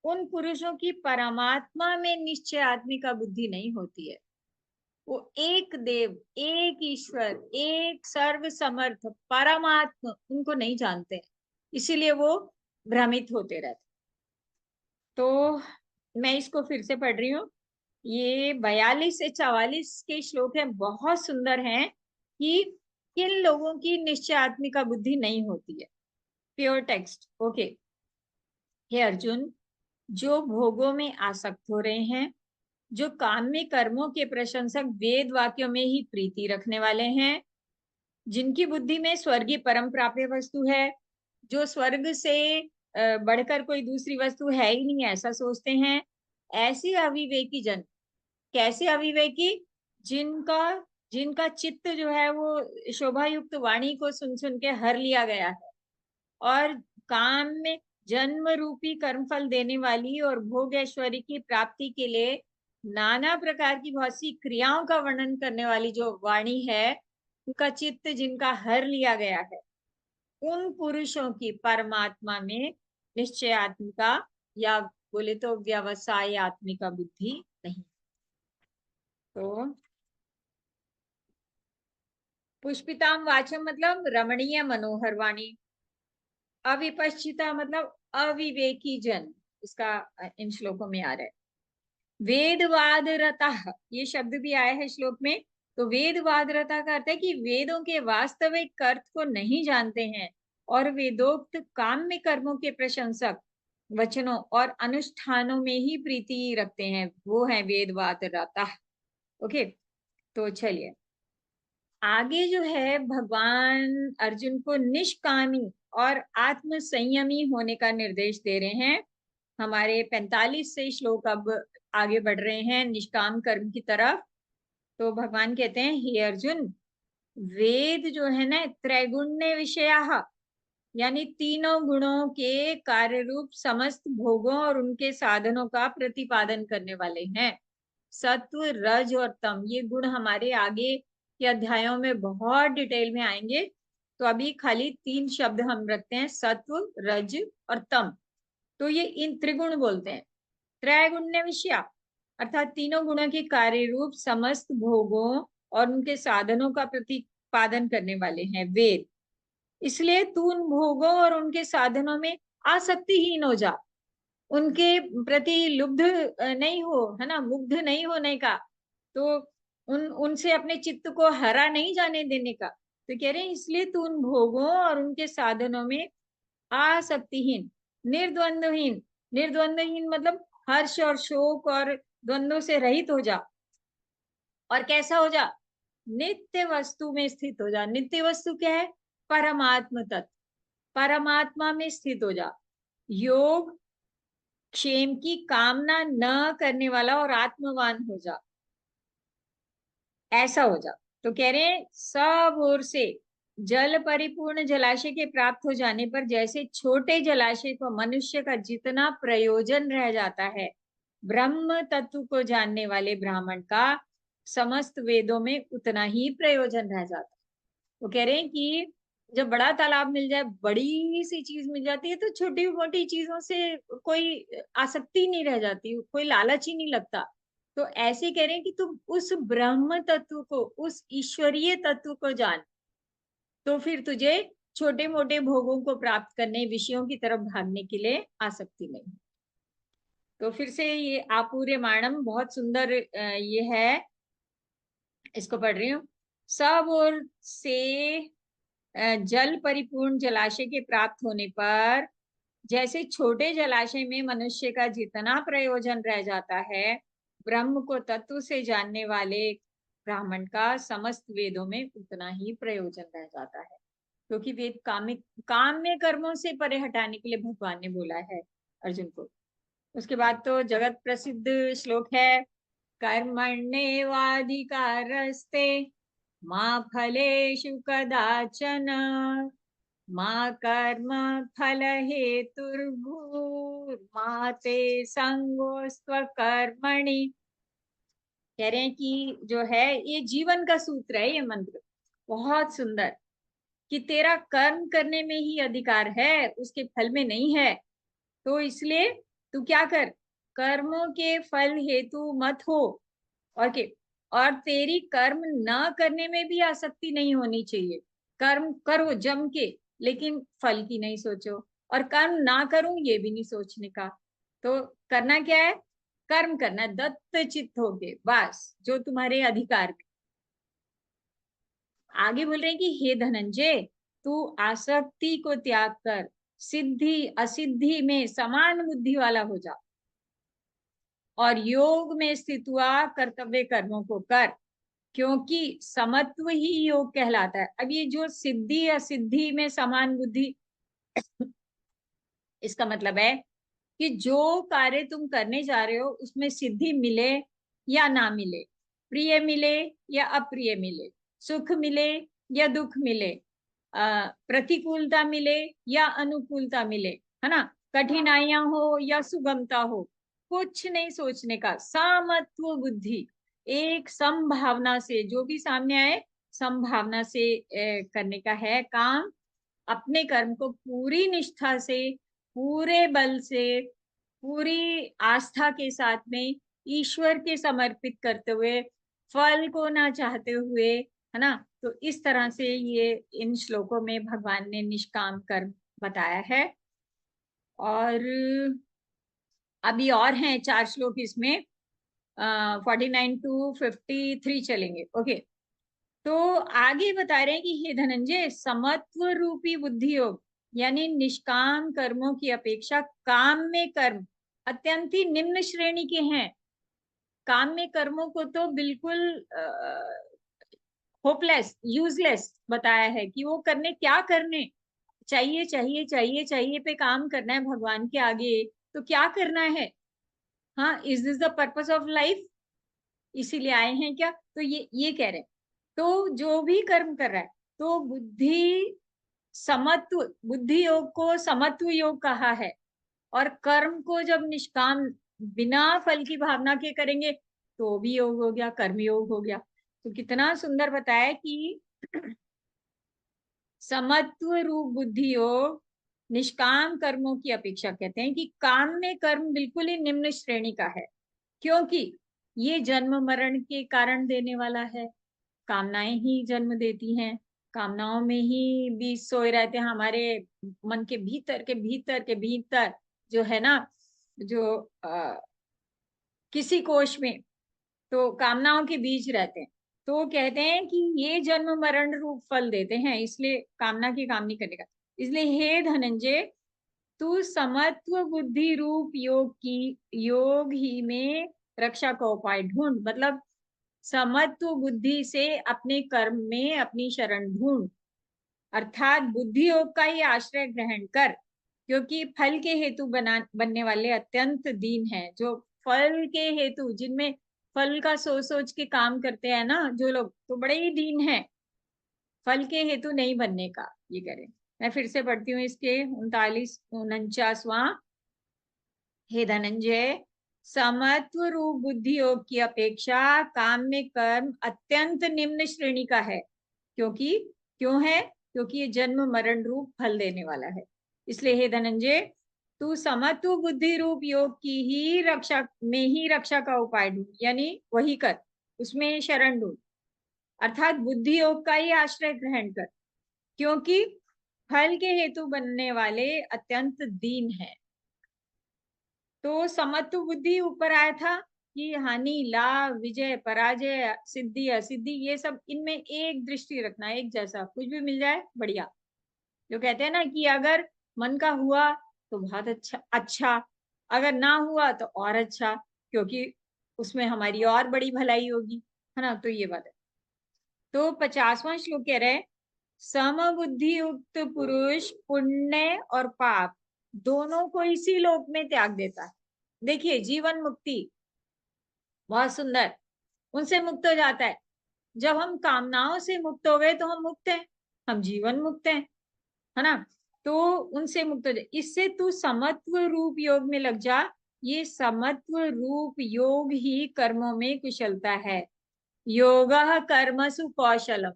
[SPEAKER 2] उन पुरुषों की परमात्मा में निश्चय आत्मिका बुद्धि नहीं होती है। वो एक देव, एक ईश्वर, एक सर्व समर्थ परमात्मा उनको नहीं जानते, इसीलिए वो भ्रमित होते रहते। तो मैं इसको फिर से पढ़ रही हूँ। ये 42 से 44 के श्लोक हैं, बहुत सुंदर हैं, कि किन लोगों की निश्चय आत्मिका बुद्धि नहीं होती है। Pure text, okay. हे अर्जुन, जो भोगों में आसक्त हो रहे हैं, जो काम्य कर्मों के प्रशंसक वेद वाक्यों में ही प्रीति रखने वाले हैं, जिनकी बुद्धि में स्वर्गीय परम प्राप्य वस्तु है, जो स्वर्ग से बढ़कर कोई दूसरी वस्तु है ही नहीं ऐसा सोचते हैं, ऐसे अविवेकी जन, कैसे अविवेकी? जिनका जिनका चित्त जो है वो शोभा युक्त वाणी को सुन सुन के हर लिया गया है, और काम में जन्म रूपी कर्मफल देने वाली और भोग ऐश्वर्य की प्राप्ति के लिए नाना प्रकार की बहुत सी क्रियाओं का वर्णन करने वाली जो वाणी है, उनका चित्त जिनका हर लिया गया है, उन पुरुषों की परमात्मा में निश्चयात्मिका, या बोले तो व्यवसाय आत्मिका बुद्धि नहीं। तो पुष्पिताम वाचम मतलब रमणीय मनोहर वाणी, अविपश्चिता मतलब अविवेकी जन, इसका इन श्लोकों में आ रहा है। वेदवाद रतः, ये शब्द भी आया है श्लोक में। तो वेदवाद रता का अर्थ है कि वेदों के वास्तविक अर्थ को नहीं जानते हैं और वेदोक्त काम्य कर्मों के प्रशंसक वचनों और अनुष्ठानों में ही प्रीति रखते हैं, वो है वेदवाद रता। ओके, तो चलिए आगे जो है भगवान अर्जुन को निष्कामी और आत्म संयमी होने का निर्देश दे रहे हैं। हमारे 45 से श्लोक अब आगे बढ़ रहे हैं निष्काम कर्म की तरफ। तो भगवान कहते हैं, हे अर्जुन, वेद जो है ना त्रैगुण्य विषया, यानी तीनों गुणों के कार्य रूप समस्त भोगों और उनके साधनों का प्रतिपादन करने वाले हैं। सत्व, रज और तम, ये गुण हमारे आगे के अध्यायों में बहुत डिटेल में आएंगे। तो अभी खाली 3 शब्द हम रखते हैं, सत्व, रज और तम। तो ये इन त्रिगुण बोलते हैं। त्रैगुण्य विषया अर्थात तीनों गुणों के कार्य रूप समस्त भोगों और उनके साधनों का प्रतिपादन करने वाले हैं वेद। इसलिए तू उन भोगों और उनके साधनों में आसक्तिहीन हो जा, उनके प्रति लुब्ध नहीं हो, है ना, मुग्ध नहीं होने का। तो उनसे अपने चित्त को हरा नहीं जाने देने का। तो कह रहे हैं इसलिए तू उन भोगों और उनके साधनों में आसक्तिहीन, निर्द्वंद्वहीन, निर्द्वंद्वहीन मतलब हर्ष और शोक और द्वंद्व से रहित हो जा। और कैसा हो जा? नित्य वस्तु में स्थित हो जा। नित्य वस्तु क्या है? परमात्म तत्व, परमात्मा में स्थित हो जा। योग क्षेम की कामना न करने वाला और आत्मवान हो जा, ऐसा हो जा। तो कह रहे हैं सब ओर से जल परिपूर्ण जलाशय के प्राप्त हो जाने पर जैसे छोटे जलाशय को मनुष्य का जितना प्रयोजन रह जाता है, ब्रह्म तत्व को जानने वाले ब्राह्मण का समस्त वेदों में उतना ही प्रयोजन रह जाता है। वो कह रहे हैं कि जब बड़ा तालाब मिल जाए, बड़ी सी चीज मिल जाती है, तो छोटी मोटी चीजों से कोई आसक्ति नहीं रह जाती, कोई लालच ही नहीं लगता। तो ऐसे कह रहे हैं कि तुम उस ब्रह्म तत्व को, उस ईश्वरीय तत्व को जान, तो फिर तुझे छोटे मोटे भोगों को प्राप्त करने, विषयों की तरफ भागने के लिए आसक्ति नहीं। तो फिर से ये आपूर्यमाणम बहुत सुंदर ये है, इसको पढ़ रही हूँ। सब ओर से जल परिपूर्ण जलाशय के प्राप्त होने पर जैसे छोटे जलाशय में मनुष्य का जितना प्रयोजन रह जाता है, ब्रह्म को तत्व से जानने वाले ब्राह्मण का समस्त वेदों में उतना ही प्रयोजन रह जाता है। क्योंकि वेद काम में कर्मों से परे हटाने के लिए भगवान ने बोला है अर्जुन को। उसके बाद तो जगत प्रसिद्ध श्लोक है, कर्मण्येवाधिकारस्ते मा फलेषु कदाचन मा कर्म फल हेतुर्भूर्मा ते संगोस्त्वकर्मणि। कह रहे हैं कि जो है ये जीवन का सूत्र है, ये मंत्र बहुत सुंदर, कि तेरा कर्म करने में ही अधिकार है, उसके फल में नहीं है। तो इसलिए तू क्या कर, कर्मों के फल हेतु मत हो, और के और तेरी कर्म न करने में भी आसक्ति नहीं होनी चाहिए। कर्म करो जम के, लेकिन फल की नहीं सोचो, और कर्म ना करूं ये भी नहीं सोचने का। तो करना क्या है? कर्म करना है दत्त चित्त होके, बस जो तुम्हारे अधिकार में। आगे बोल रहे हैं कि हे धनंजय, तू आसक्ति को त्याग कर सिद्धि असिद्धि में समान बुद्धि वाला हो जा, और योग में स्थित हुआ कर्तव्य कर्मों को कर, क्योंकि समत्व ही योग कहलाता है। अब ये जो सिद्धि असिद्धि में समान बुद्धि, इसका मतलब है कि जो कार्य तुम करने जा रहे हो उसमें सिद्धि मिले या ना मिले, प्रिय मिले या अप्रिय मिले, सुख मिले या दुख मिले, प्रतिकूलता मिले या अनुकूलता मिले, है ना, कठिनाइयां हो या सुगमता हो, कुछ नहीं सोचने का, सामत्व बुद्धि, एक संभावना से जो भी सामने आए संभावना से करने का है काम। अपने कर्म को पूरी निष्ठा से, पूरे बल से, पूरी आस्था के साथ में ईश्वर के समर्पित करते हुए, फल को ना चाहते हुए, है ना। तो इस तरह से ये इन श्लोकों में भगवान ने निष्काम कर्म बताया है। और अभी और हैं 4 श्लोक इसमें, 49 to 53 चलेंगे। ओके, तो आगे बता रहे हैं कि हे धनंजय, समत्व रूपी बुद्धि योग यानी निष्काम कर्मों की अपेक्षा काम में कर्म अत्यंत ही निम्न श्रेणी के हैं। काम में कर्मों को तो बिल्कुल होपलेस, यूजलेस बताया है कि वो करने क्या करने, चाहिए चाहिए चाहिए चाहिए पे काम करना है भगवान के आगे, तो क्या करना है। हाँ, is this the purpose of life, इसीलिए आए हैं क्या, तो ये कह रहे हैं। तो जो भी कर्म कर रहा है, तो समत्व बुद्धि योग को समत्व योग कहा है। और कर्म को जब निष्काम बिना फल की भावना के करेंगे तो भी योग हो गया, कर्म योग हो गया। तो कितना सुंदर बताया कि समत्व रूप बुद्धि योग निष्काम कर्मों की अपेक्षा, कहते हैं कि काम में कर्म बिल्कुल ही निम्न श्रेणी का है, क्योंकि ये जन्म मरण के कारण देने वाला है। कामनाएं ही जन्म देती हैं, कामनाओं में ही बीज सोए रहते हैं हमारे मन के भीतर के भीतर के भीतर, जो है ना, जो किसी कोश में तो कामनाओं के बीज रहते हैं। तो कहते हैं कि ये जन्म मरण रूप फल देते हैं, इसलिए कामना की काम नहीं करने का। इसलिए हे धनंजय, तू समत्व बुद्धि रूप योग ही में रक्षा का उपाय ढूंढ, मतलब समत्व बुद्धि से अपने कर्म में अपनी शरण ढूंढ, अर्थात बुद्धि योग का ही आश्रय ग्रहण कर, क्योंकि फल के हेतु बनने वाले अत्यंत दीन हैं। जो फल के हेतु, जिनमें फल का सोच सोच के काम करते हैं ना जो लोग, तो बड़े ही दीन हैं, फल के हेतु नहीं बनने का ये करें। मैं फिर से पढ़ती हूँ इसके 39-49वां। हे धनंजय, समत्व रूप बुद्धि योग की अपेक्षा काम में कर्म अत्यंत निम्न श्रेणी का है, क्योंकि क्यों है, क्योंकि ये जन्म मरण रूप फल देने वाला है। इसलिए हे धनंजय, तू समत्व बुद्धि रूप योग की ही रक्षा का उपाय ढूंढ, यानी वही कर, उसमें शरण ढूंढ, अर्थात बुद्धि योग का ही आश्रय ग्रहण कर, क्योंकि फल के हेतु बनने वाले अत्यंत दीन है। तो समत्व बुद्धि ऊपर आया था कि हानि लाभ विजय पराजय सिद्धि असिद्धि ये सब, इनमें एक दृष्टि रखना, एक जैसा, कुछ भी मिल जाए बढ़िया। जो कहते हैं ना कि अगर मन का हुआ तो बहुत अच्छा अच्छा, अगर ना हुआ तो और अच्छा, क्योंकि उसमें हमारी और बड़ी भलाई होगी, है ना। तो ये बात है। तो 50वां श्लोक कह रहे हैं, समबुद्धि युक्त पुरुष पुण्य और पाप दोनों को इसी लोक में त्याग देता है। देखिए, जीवन मुक्ति बहुत सुंदर, उनसे मुक्त हो जाता है। जब हम कामनाओं से मुक्त हो गए तो हम मुक्त हैं, हम जीवन मुक्त हैं, है ना। तो उनसे मुक्त हो जाए, इससे तू समत्व रूप योग में लग जा। ये समत्व रूप योग ही कर्मों में कुशलता है। योगः कर्मसु कौशलम,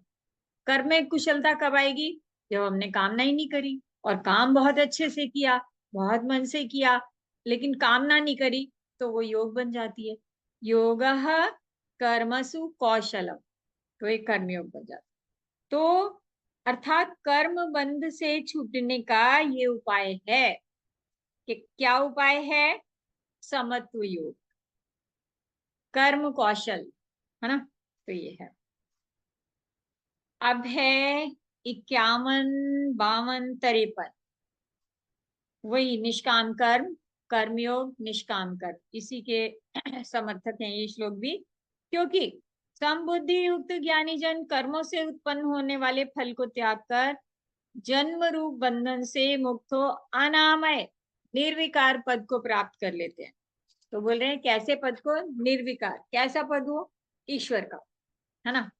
[SPEAKER 2] कर्म में कुशलता कब आएगी, जब हमने कामना ही नहीं करी और काम बहुत अच्छे से किया, बहुत मन से किया, लेकिन कामना नहीं करी, तो वो योग बन जाती है। योगः कर्मसु कौशलम, तो एक कर्मयोग बन जाता। तो अर्थात कर्म बंध से छूटने का ये उपाय है। कि क्या उपाय है, समत्व योग, कर्म कौशल, है ना। तो ये है। अब है 51, 52, 53, वही निष्काम कर्म, कर्मयोग, निष्काम कर्म, इसी के समर्थक हैं ये श्लोक भी। क्योंकि समबुद्धि युक्त ज्ञानी जन कर्मों से उत्पन्न होने वाले फल को त्याग कर जन्म रूप बंधन से मुक्त हो अनामय निर्विकार पद को प्राप्त कर लेते हैं। तो बोल रहे हैं कैसे पद को? निर्विकार। कैसा पद वो? ईश्वर का, है ना।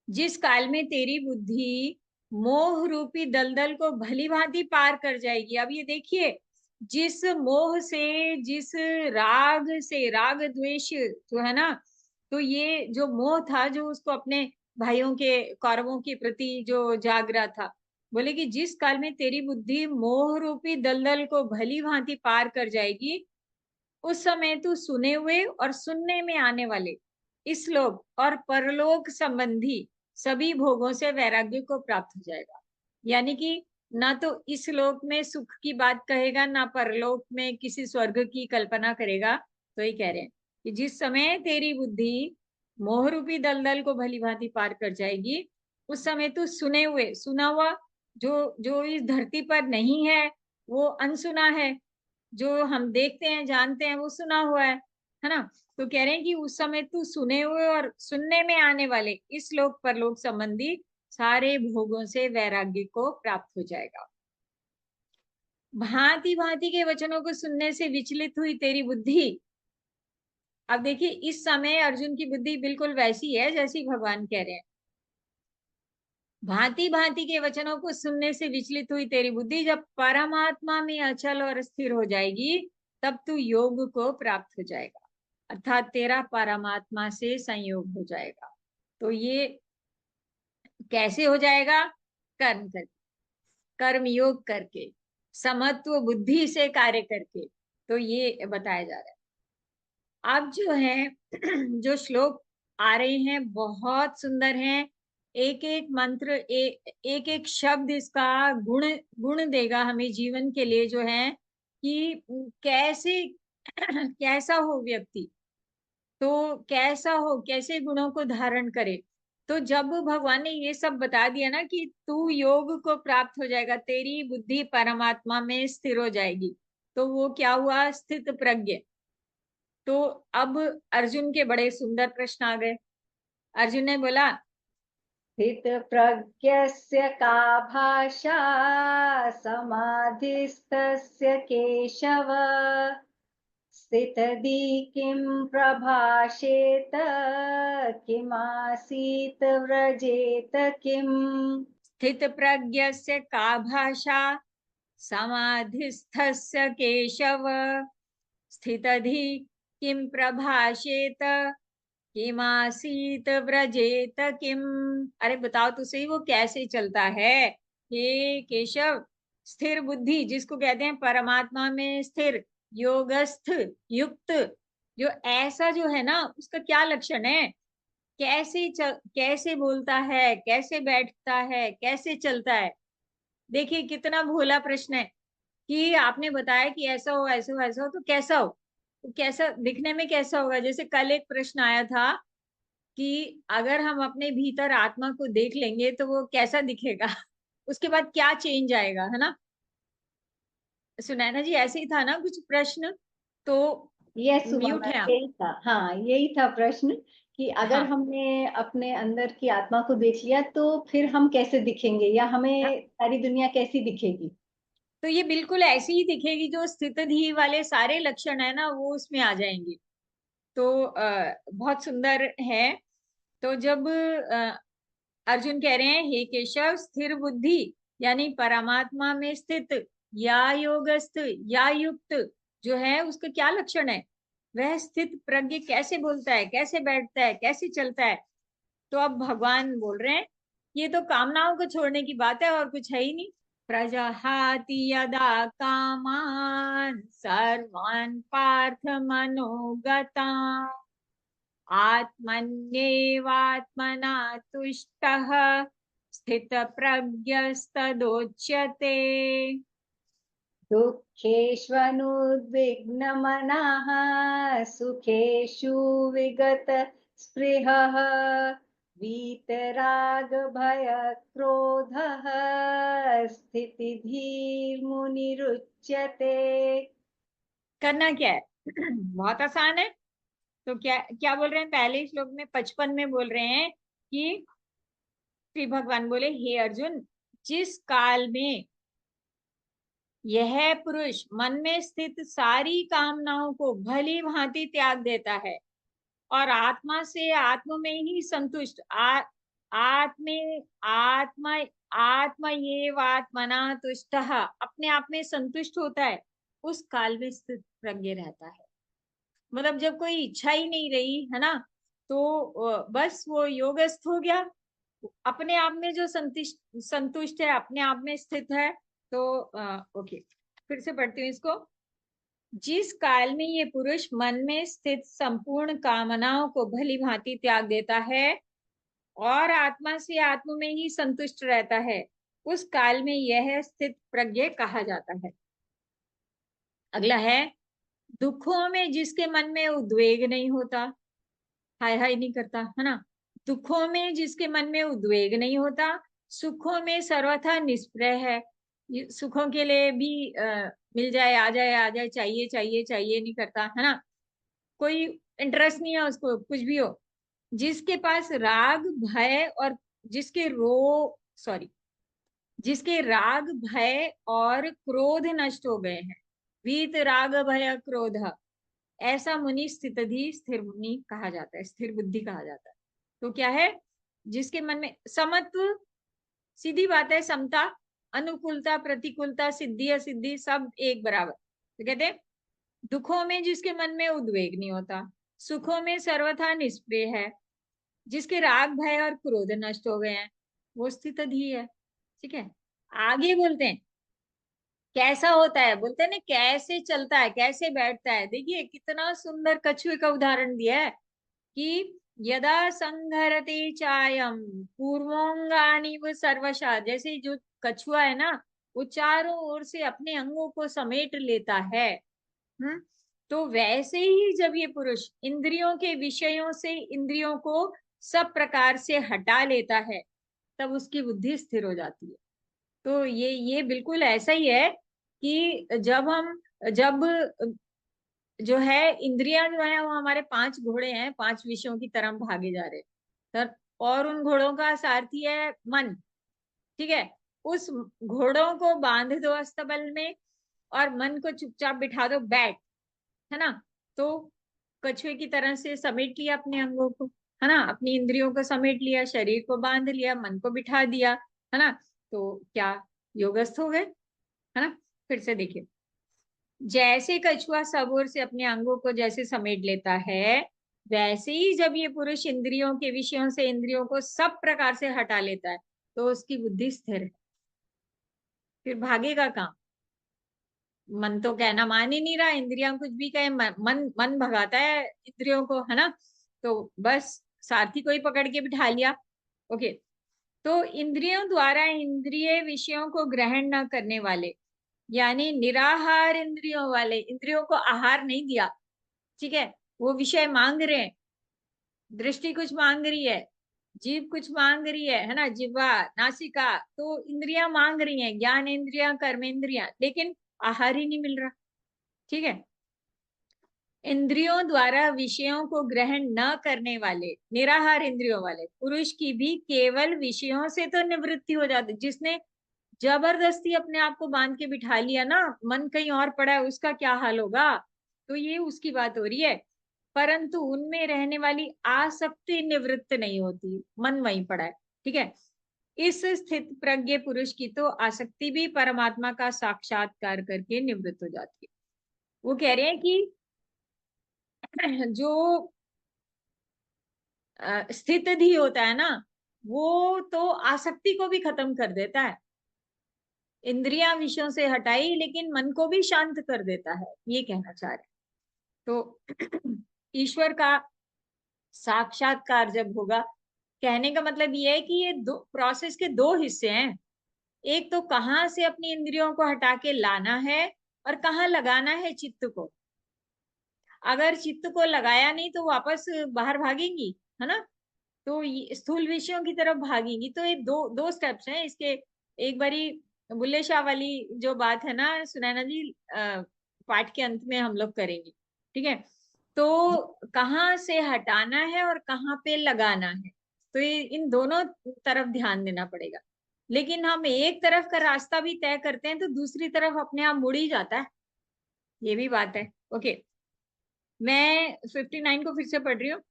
[SPEAKER 2] जिस काल में तेरी बुद्धि मोह रूपी दलदल को भली भांति पार कर जाएगी। अब ये देखिए, जिस मोह से, जिस राग से, राग द्वेष जो है ना, तो ये जो मोह था जो उसको अपने भाइयों के, कौरवों के प्रति जो जाग रहा था, बोले कि जिस काल में तेरी बुद्धि मोह रूपी दलदल को भली भांति पार कर जाएगी, उस समय तू सुने हुए और सुनने में आने वाले इस लोक और परलोक संबंधी सभी भोगों से वैराग्य को प्राप्त हो जाएगा। यानी कि ना तो इस लोक में सुख की बात कहेगा, ना परलोक में किसी स्वर्ग की कल्पना करेगा। तो ये कह रहे हैं कि जिस समय तेरी बुद्धि मोह रूपी दलदल को भली भांति पार कर जाएगी, उस समय तू सुने हुए, सुना हुआ जो जो इस धरती पर नहीं है वो अनसुना है, जो हम देखते हैं जानते हैं वो सुना हुआ है ना। तो कह रहे हैं कि उस समय तू सुने हुए और सुनने में आने वाले इस लोक परलोक संबंधी सारे भोगों से वैराग्य को प्राप्त हो जाएगा। भांति भांति के वचनों को सुनने से विचलित हुई तेरी बुद्धि। अब देखिए, इस समय अर्जुन की बुद्धि बिल्कुल वैसी है जैसी भगवान कह रहे हैं। भांति भांति के वचनों को सुनने से विचलित हुई तेरी बुद्धि जब परमात्मा में अचल और स्थिर हो जाएगी, तब तू योग को प्राप्त हो जाएगा, अर्थात तेरा परमात्मा से संयोग हो जाएगा। तो ये कैसे हो जाएगा? कर्म करके, कर्म योग करके, समत्व बुद्धि से कार्य करके। तो ये बताया जा रहा है। अब जो है जो श्लोक आ रहे हैं बहुत सुंदर हैं। एक एक मंत्र, एक एक शब्द इसका गुण गुण देगा हमें जीवन के लिए, जो है कि कैसे कैसा हो व्यक्ति, तो कैसा हो, कैसे गुणों को धारण करे। तो जब भगवान ने ये सब बता दिया ना कि तू योग को प्राप्त हो जाएगा, तेरी बुद्धि परमात्मा में स्थिर हो जाएगी, तो वो क्या हुआ? स्थित प्रज्ञ। तो अब अर्जुन के बड़े सुंदर प्रश्न आ गए। अर्जुन ने बोला,
[SPEAKER 1] स्थित प्रज्ञस्य का भाषा समाधिस्थस्य केशव स्थितधि किं प्रभाषेत किमासीत व्रजेत किम्।
[SPEAKER 2] स्थित प्रज्ञस्य का भाषा समाधिस्थस्य केशव स्थितधि किम प्रभाषेत किमासीत व्रजेत किम। अरे बताओ तो सही, वो कैसे चलता है? हे केशव, स्थिर बुद्धि जिसको कहते हैं परमात्मा में स्थिर, योगस्थ, युक्त, जो ऐसा जो है ना, उसका क्या लक्षण है? कैसे बोलता है, कैसे बैठता है, कैसे चलता है? देखिए कितना भोला प्रश्न है कि आपने बताया कि ऐसा हो, ऐसा हो, ऐसा हो, तो कैसा हो? तो कैसा दिखने में कैसा होगा? जैसे कल एक प्रश्न आया था कि अगर हम अपने भीतर आत्मा को देख लेंगे तो वो कैसा दिखेगा? उसके बाद क्या चेंज आएगा, है ना। सुनैना जी, ऐसे ही था ना कुछ प्रश्न? तो
[SPEAKER 1] यस
[SPEAKER 2] म्यूट
[SPEAKER 1] सुमन,
[SPEAKER 2] है आप?
[SPEAKER 1] यही था। हाँ, यही था प्रश्न कि अगर
[SPEAKER 2] हाँ
[SPEAKER 1] हमने अपने अंदर की आत्मा को देख लिया तो फिर हम कैसे दिखेंगे, या
[SPEAKER 2] हाँ।
[SPEAKER 1] हमें सारी दुनिया कैसी दिखेगी।
[SPEAKER 2] तो ये बिल्कुल ऐसी ही दिखेगी, जो स्थितधि वाले सारे लक्षण है ना वो उसमें आ जाएंगे। तो बहुत सुंदर है। तो जब अर्जुन कह रहे हैं, हे केशव, स्थिर बुद्धि यानी परमात्मा में स्थित या योगस्थ या युक्त जो है, उसका क्या लक्षण है? वह स्थित प्रज्ञ कैसे बोलता है, कैसे बैठता है, कैसे चलता है? तो अब भगवान बोल रहे हैं, ये तो कामनाओं को छोड़ने की बात है और कुछ है ही नहीं। प्रजहाति यदा कामान सर्वान् पार्थ मनोगतान् आत्मन्येवात्मना तुष्टः स्थितप्रज्ञस्तदोच्यते।
[SPEAKER 1] दुःखेष्वनुद्विग्नमनः सुखेषु विगत स्पृहः वीतरागभयक्रोधः स्थितिधीर्मुनिरुच्यते।
[SPEAKER 2] करना क्या है? बहुत आसान है। तो क्या क्या बोल रहे हैं? पहले श्लोक में 55 में बोल रहे हैं कि श्री भगवान बोले, हे अर्जुन, जिस काल में यह पुरुष मन में स्थित सारी कामनाओं को भली भांति त्याग देता है और आत्मा से आत्म में ही संतुष्ट आत्मे आत्मा आत्मा ये आत्मना तुष्ट अपने आप में संतुष्ट होता है, उस काल में स्थित प्रज्ञ रहता है। मतलब जब कोई इच्छा ही नहीं रही है ना, तो बस वो योगस्थ हो गया, अपने आप में जो संतुष्ट संतुष्ट है, अपने आप में स्थित है। तो ओके, फिर से पढ़ती हूँ इसको। जिस काल में ये पुरुष मन में स्थित संपूर्ण कामनाओं को भली भांति त्याग देता है और आत्मा से आत्मा में ही संतुष्ट रहता है, उस काल में यह स्थित प्रज्ञ कहा जाता है। अगला है, दुखों में जिसके मन में उद्वेग नहीं होता, हाय हाय नहीं करता है ना, दुखों में जिसके मन में उद्वेग नहीं होता, सुखों में सर्वथा निष्प्रय है। सुखों के लिए भी मिल जाए, आ जाए आ जाए, चाहिए चाहिए चाहिए नहीं करता है ना, कोई इंटरेस्ट नहीं है उसको, कुछ भी हो। जिसके पास राग भय और जिसके सॉरी जिसके राग भय और क्रोध नष्ट हो गए हैं, वीत राग भय क्रोध, ऐसा मुनि स्थितधि स्थिर मुनि कहा जाता है, स्थिर बुद्धि कहा जाता है। तो क्या है, जिसके मन में समत्व, सीधी बात है, समता, अनुकूलता प्रतिकूलता, सिद्धि असिद्धि सब एक बराबर। तो कहते हैं दुखों में जिसके मन में उद्वेग नहीं होता, सुखों में सर्वथा निष्प्रिय है, जिसके राग भय और क्रोध नष्ट हो गए हैं, वो स्थितधि है। ठीक है, आगे बोलते हैं कैसा होता है, बोलते हैं ना कैसे चलता है, कैसे बैठता है। देखिए कितना सुंदर कछुए का उदाहरण दिया है कि यदा संघरते चायम पूर्वोंगानी व सर्वशा, जैसे जो कछुआ है ना, वो चारों ओर से अपने अंगों को समेट लेता है। तो वैसे ही जब ये पुरुष इंद्रियों के विषयों से इंद्रियों को सब प्रकार से हटा लेता है, तब उसकी बुद्धि स्थिर हो जाती है। तो ये बिल्कुल ऐसा ही है कि जब जो है इंद्रियां जो है वो हमारे 5 घोड़े हैं, 5 विषयों की तरफ भागे जा रहे हैं, और उन घोड़ों का सारथी है मन। ठीक है, उस घोड़ों को बांध दो अस्तबल में और मन को चुपचाप बिठा दो, बैठ, है ना। तो कछुए की तरह से समेट लिया अपने अंगों को, है ना, अपनी इंद्रियों को समेट लिया, शरीर को बांध लिया, मन को बिठा दिया, है ना, तो क्या योगस्थ हो गए, है ना। फिर से देखिए, जैसे कछुआ सब ओर से अपने अंगों को जैसे समेट लेता है, वैसे ही जब ये पुरुष इंद्रियों के विषयों से इंद्रियों को सब प्रकार से हटा लेता है, तो उसकी बुद्धि स्थिर है। फिर भागेगा कहाँ, मन तो कहना मान ही नहीं रहा, इंद्रियां कुछ भी कहे, मन मन भगाता है इंद्रियों को, है ना। तो बस सारथी को ही पकड़ के बिठा लिया। ओके, तो इंद्रियों द्वारा इंद्रिय विषयों को ग्रहण न करने वाले, यानी निराहार इंद्रियों वाले, इंद्रियों को आहार नहीं दिया, ठीक है, वो विषय मांग रहे हैं, दृष्टि कुछ मांग रही है, जीभ कुछ मांग रही है ना, जिह्वा नासिका, तो इंद्रियां मांग रही हैं, ज्ञान इंद्रियां कर्म इंद्रियां, लेकिन आहार ही नहीं मिल रहा। ठीक है, इंद्रियों द्वारा विषयों को ग्रहण न करने वाले, निराहार इंद्रियों वाले पुरुष की भी केवल विषयों से तो निवृत्ति हो जाती। जिसने जबरदस्ती अपने आप को बांध के बिठा लिया ना, मन कहीं और पड़ा है, उसका क्या हाल होगा, तो ये उसकी बात हो रही है। परंतु उनमें रहने वाली आसक्ति निवृत्त नहीं होती, मन वहीं पड़ा है। ठीक है, इस स्थित प्रज्ञ पुरुष की तो आसक्ति भी परमात्मा का साक्षात्कार करके निवृत्त हो जाती है। वो कह रहे हैं कि जो स्थितधि होता है ना, वो तो आसक्ति को भी खत्म कर देता है, इंद्रियां विषयों से हटाई, लेकिन मन को भी शांत कर देता है, ये कहना चाह रहे हैं। तो ईश्वर का साक्षात्कार जब होगा, कहने का मतलब ये है कि ये दो प्रोसेस के 2 हिस्से हैं। एक तो कहाँ से अपनी इंद्रियों को हटा के लाना है और कहाँ लगाना है चित्त को। अगर चित्त को लगाया नहीं तो वापस बाहर भागेंगी, है ना, तो स्थूल विषयों की तरफ भागेंगी। तो ये दो दो स्टेप्स हैं इसके। एक बारी बुल्ले शाह वाली जो बात है ना सुनैना जी, पाठ के अंत में हम लोग करेंगे। ठीक है, तो कहाँ से हटाना है और कहाँ पे लगाना है, तो ये इन दोनों तरफ ध्यान देना पड़ेगा। लेकिन हम एक तरफ का रास्ता भी तय करते हैं तो दूसरी तरफ अपने आप मुड़ ही जाता है, ये भी बात है। ओके, मैं 59 को फिर से पढ़ रही हूँ।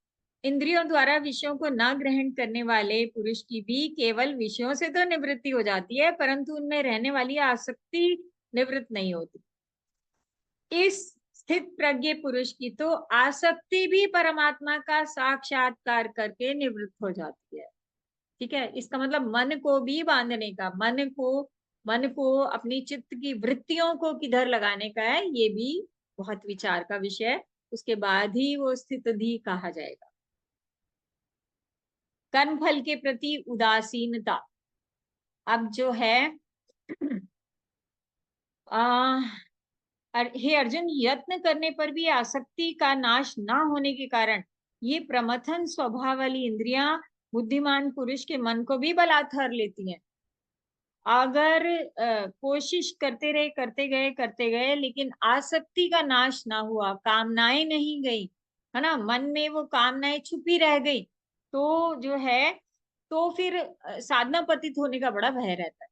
[SPEAKER 2] इंद्रियों द्वारा विषयों को न ग्रहण करने वाले पुरुष की भी केवल विषयों से तो निवृत्ति हो जाती है, परंतु उनमें रहने वाली आसक्ति निवृत्त नहीं होती। इस स्थित प्रज्ञ पुरुष की तो आसक्ति भी परमात्मा का साक्षात्कार करके निवृत्त हो जाती है। ठीक है, इसका मतलब मन को भी बांधने का, मन को अपनी चित्त की वृत्तियों को किधर लगाने का है, ये भी बहुत विचार का विषय है। उसके बाद ही वो स्थितधि कहा जाएगा। कर्म फल के प्रति उदासीनता। अब जो है हे अर्जुन, यत्न करने पर भी आसक्ति का नाश ना होने के कारण ये प्रमथन स्वभाव वाली इंद्रियां बुद्धिमान पुरुष के मन को भी बलात्कार लेती हैं। अगर कोशिश करते गए लेकिन आसक्ति का नाश ना हुआ, कामनाएं नहीं गई, है ना, मन में वो कामनाएं छुपी रह गई, तो जो है, तो फिर साधना पतित होने का बड़ा भय रहता है।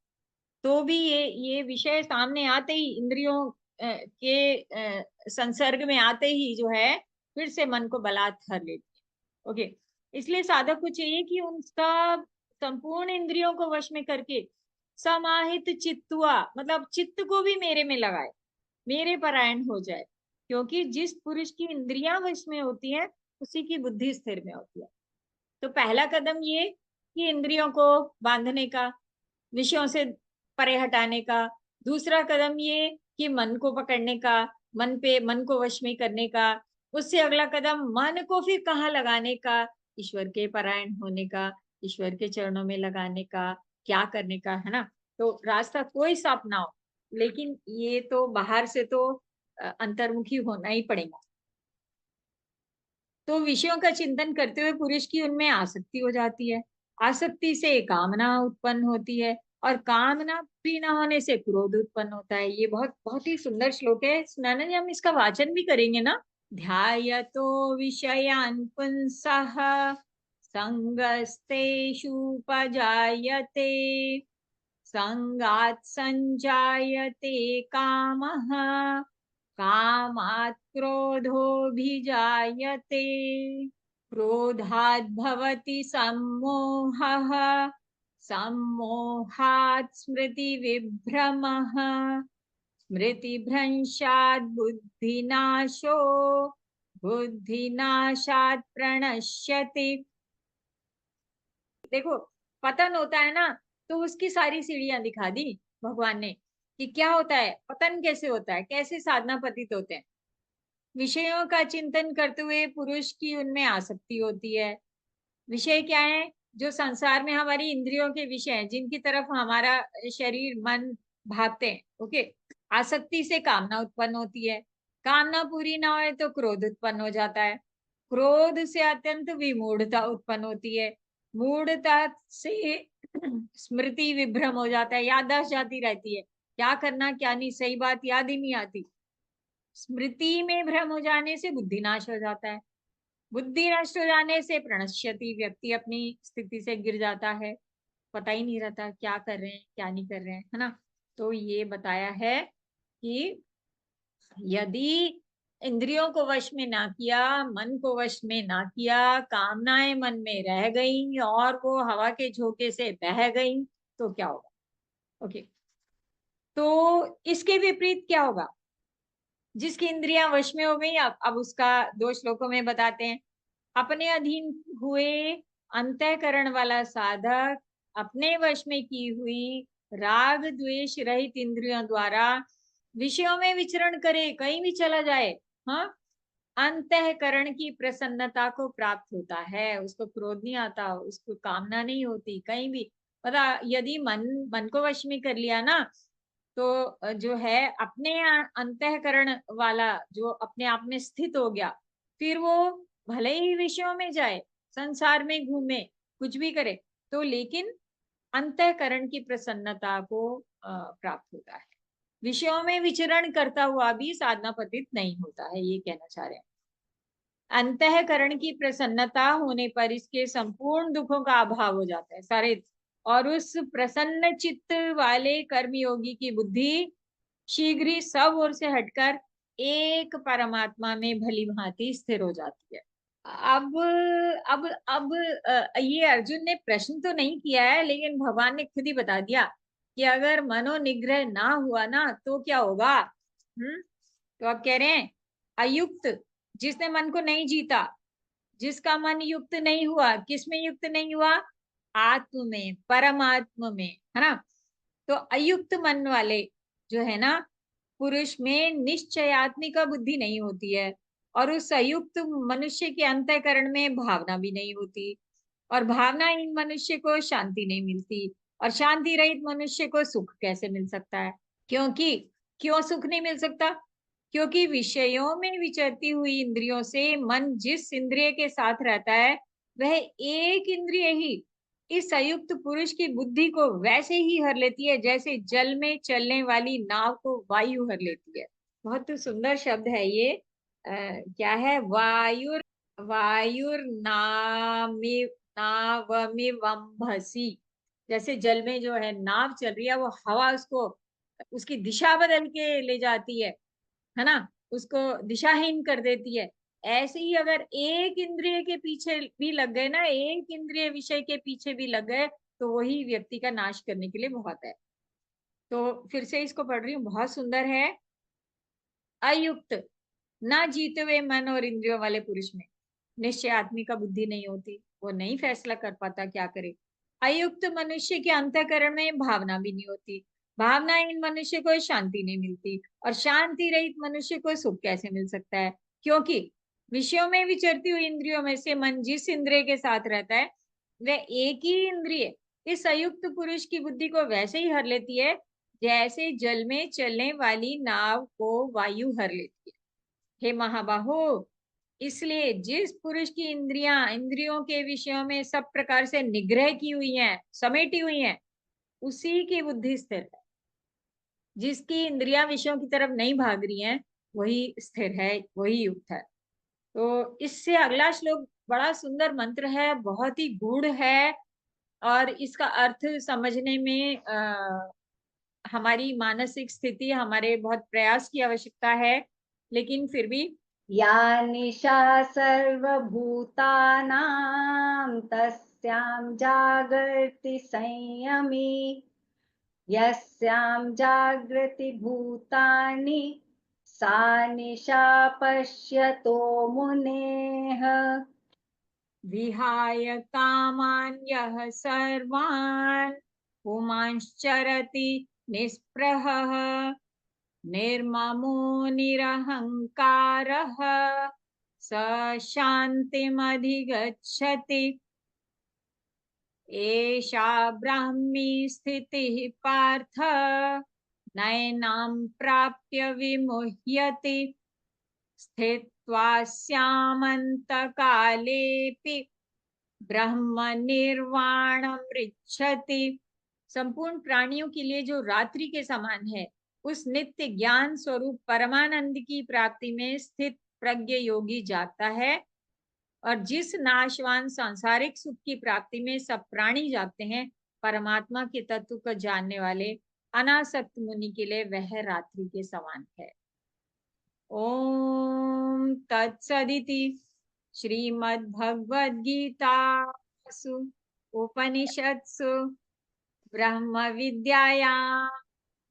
[SPEAKER 2] तो भी ये विषय सामने आते ही, इंद्रियों के संसर्ग में आते ही जो है, फिर से मन को बलात्कार लेती है। ओके, इसलिए साधक को चाहिए कि उसका संपूर्ण इंद्रियों को वश में करके समाहित चित्तुआ, मतलब चित्त को भी मेरे में लगाए, मेरे परायण हो जाए। क्योंकि जिस पुरुष की इंद्रियां वश में होती है उसी की बुद्धि स्थिर में होती है। तो पहला कदम ये कि इंद्रियों को बांधने का, विषयों से परे हटाने का। दूसरा कदम ये कि मन को पकड़ने का, मन को वश में करने का। उससे अगला कदम मन को फिर कहाँ लगाने का, ईश्वर के परायण होने का, ईश्वर के चरणों में लगाने का, क्या करने का, है ना। तो रास्ता कोई सा अपनाओ, लेकिन ये तो बाहर से तो अंतर्मुखी होना ही पड़ेगा। तो विषयों का चिंतन करते हुए पुरुष की उनमें आसक्ति हो जाती है, आसक्ति से कामना उत्पन्न होती है, और कामना भी ना होने से क्रोध उत्पन्न होता है। ये बहुत बहुत ही सुंदर श्लोक है। सुनाना जी, हम इसका वाचन भी करेंगे ना। ध्यायतो विषयान् पुंसः संगस्तेषुपजायते संगात् संजायते कामः कामात् क्रोधोऽभिजायते क्रोधात् भवति सम्मोहः सम्मोहात् स्मृतिविभ्रमः स्मृतिभ्रंशात् बुद्धिनाशो बुद्धिनाशात् प्रणश्यति। देखो, पतन होता है ना, तो उसकी सारी सीढ़ियां दिखा दी भगवान ने कि क्या होता है, पतन कैसे होता है, कैसे साधना पतित होते हैं। विषयों का चिंतन करते हुए पुरुष की उनमें आसक्ति होती है। विषय क्या है? जो संसार में हमारी इंद्रियों के विषय हैं, जिनकी तरफ हमारा शरीर मन भागते हैं। ओके, आसक्ति से कामना उत्पन्न होती है, कामना पूरी ना हो तो क्रोध उत्पन्न हो जाता है, क्रोध से अत्यंत विमूढ़ता उत्पन्न होती है, मूढ़ता से स्मृति विभ्रम हो जाता है, याददाश्त जाती रहती है, क्या करना क्या नहीं, सही बात याद ही नहीं आती। स्मृति में भ्रम हो जाने से बुद्धि नाश हो जाता है, बुद्धि नष्ट हो जाने से प्रणश्यति, व्यक्ति अपनी स्थिति से गिर जाता है, पता ही नहीं रहता क्या कर रहे हैं क्या नहीं कर रहे हैं, है ना। तो ये बताया है कि यदि इंद्रियों को वश में ना किया, मन को वश में ना किया, कामनाएं मन में रह गई और वो हवा के झोंके से बह गई, तो क्या होगा। ओके, तो इसके विपरीत क्या होगा? जिसकी इंद्रियां वश में हो गई, अब उसका 2 श्लोकों में बताते हैं। अपने अधीन हुए अंतःकरण वाला साधक अपने वश में की हुई राग द्वेष रहित इंद्रियों द्वारा विषयों में विचरण करे, कहीं भी चला जाए, हाँ, अंतःकरण की प्रसन्नता को प्राप्त होता है। उसको क्रोध नहीं आता, उसको कामना नहीं होती कहीं भी। पता, यदि मन को वश में कर लिया ना, तो जो है अपने अंतःकरण वाला जो अपने आप में स्थित हो गया, फिर वो भले ही विषयों में जाए, संसार में घूमे, कुछ भी करे, तो लेकिन अंतःकरण की प्रसन्नता को प्राप्त होता है। विषयों में विचरण करता हुआ भी साधना पतित नहीं होता है, ये कहना चाह रहे हैं। अंतःकरण की प्रसन्नता होने पर इसके संपूर्ण दुखों का अभाव हो जाता है, सारे और उस प्रसन्न चित्त वाले कर्मयोगी की बुद्धि शीघ्र ही सब ओर से हटकर एक परमात्मा में भली भांति स्थिर हो जाती है। अब अब ये अर्जुन ने प्रश्न तो नहीं किया है, लेकिन भगवान ने खुद ही बता दिया कि अगर मनोनिग्रह ना हुआ ना तो क्या होगा। तो आप कह रहे हैं अयुक्त, जिसने मन को नहीं जीता, जिसका मन युक्त नहीं हुआ, किसमें युक्त नहीं हुआ, आत्म में, परमात्मा में, है ना। तो अयुक्त मन वाले जो है ना पुरुष में निश्चयात्मिका बुद्धि नहीं होती है, और उस अयुक्त मनुष्य के अंतःकरण में भावना भी नहीं होती, और भावनाहीन मनुष्य को शांति नहीं मिलती, और शांति रहित मनुष्य को सुख कैसे मिल सकता है। क्योंकि क्यों सुख नहीं मिल सकता, क्योंकि विषयों में विचरती हुई इंद्रियों से मन जिस इंद्रिय के साथ रहता है वह एक इंद्रिय ही इस संयुक्त पुरुष की बुद्धि को वैसे ही हर लेती है जैसे जल में चलने वाली नाव को वायु हर लेती है। बहुत सुंदर शब्द है ये। क्या है, वायुर वायुर नामी नावमिवंभसी। जैसे जल में जो है नाव चल रही है, वो हवा उसको उसकी दिशा बदल के ले जाती है ना, उसको दिशाहीन कर देती है। ऐसे ही अगर एक इंद्रिय के पीछे भी लग गए ना, एक इंद्रिय विषय के पीछे भी लग गए, तो वही व्यक्ति का नाश करने के लिए बहुत है। तो फिर से इसको पढ़ रही हूँ, बहुत सुंदर है। अयुक्त, ना जीते हुए मन और इंद्रियों वाले पुरुष में निश्चय आत्मी का बुद्धि नहीं होती, वो नहीं फैसला कर पाता क्या करे। अयुक्त मनुष्य के अंतःकरण में भावना भी नहीं होती, भावनाहीन मनुष्य को शांति नहीं मिलती, और शांति रहित मनुष्य को सुख कैसे मिल सकता है। क्योंकि विषयों में विचरती हुई इंद्रियों में से मन जिस इंद्रिय के साथ रहता है वह एक ही इंद्रिय इस संयुक्त पुरुष की बुद्धि को वैसे ही हर लेती है जैसे जल में चलने वाली नाव को वायु हर लेती है। हे महाबाहो, इसलिए जिस पुरुष की इंद्रियां इंद्रियों के विषयों में सब प्रकार से निग्रह की हुई हैं, समेटी हुई हैं, उसी की बुद्धि स्थिर है। जिसकी इंद्रियां विषयों की तरफ नहीं भाग रही हैं वही स्थिर है, वही युक्त है। तो इससे अगला श्लोक बड़ा सुंदर मंत्र है, बहुत ही गूढ़ है, और इसका अर्थ समझने में हमारी मानसिक स्थिति, हमारे बहुत प्रयास की आवश्यकता है, लेकिन फिर भी
[SPEAKER 1] या निशा सर्वभूतानां तस्यां जागर्ति संयमी यस्यां जागृति भूतानि सा निशा पश्यतो मुनेः।
[SPEAKER 2] विहाय कामान् यः सर्वान् पुमांश्चरति निःस्पृहः निर्ममो निरहङ्कारः स शान्तिमधिगच्छति। एषा ब्राह्मी स्थितिः पार्थ नैनां प्राप्य विमुह्यति स्थित्वा स्यामन्तकालेऽपि ब्रह्म निर्वाणमृच्छति। संपूर्ण प्राणियों के लिए जो रात्रि के समान है, उस नित्य ज्ञान स्वरूप परमानंद की प्राप्ति में स्थित प्रज्ञ योगी जागता है, और जिस नाशवान सांसारिक सुख की प्राप्ति में सब प्राणी जाते हैं, परमात्मा के तत्व को जानने वाले अनासक्त मुनि के लिए वह रात्रि के समान है। ओम तत्सदिति श्रीमद्भगवद्गीतासु उपनिषत्सु ब्रह्म विद्यायां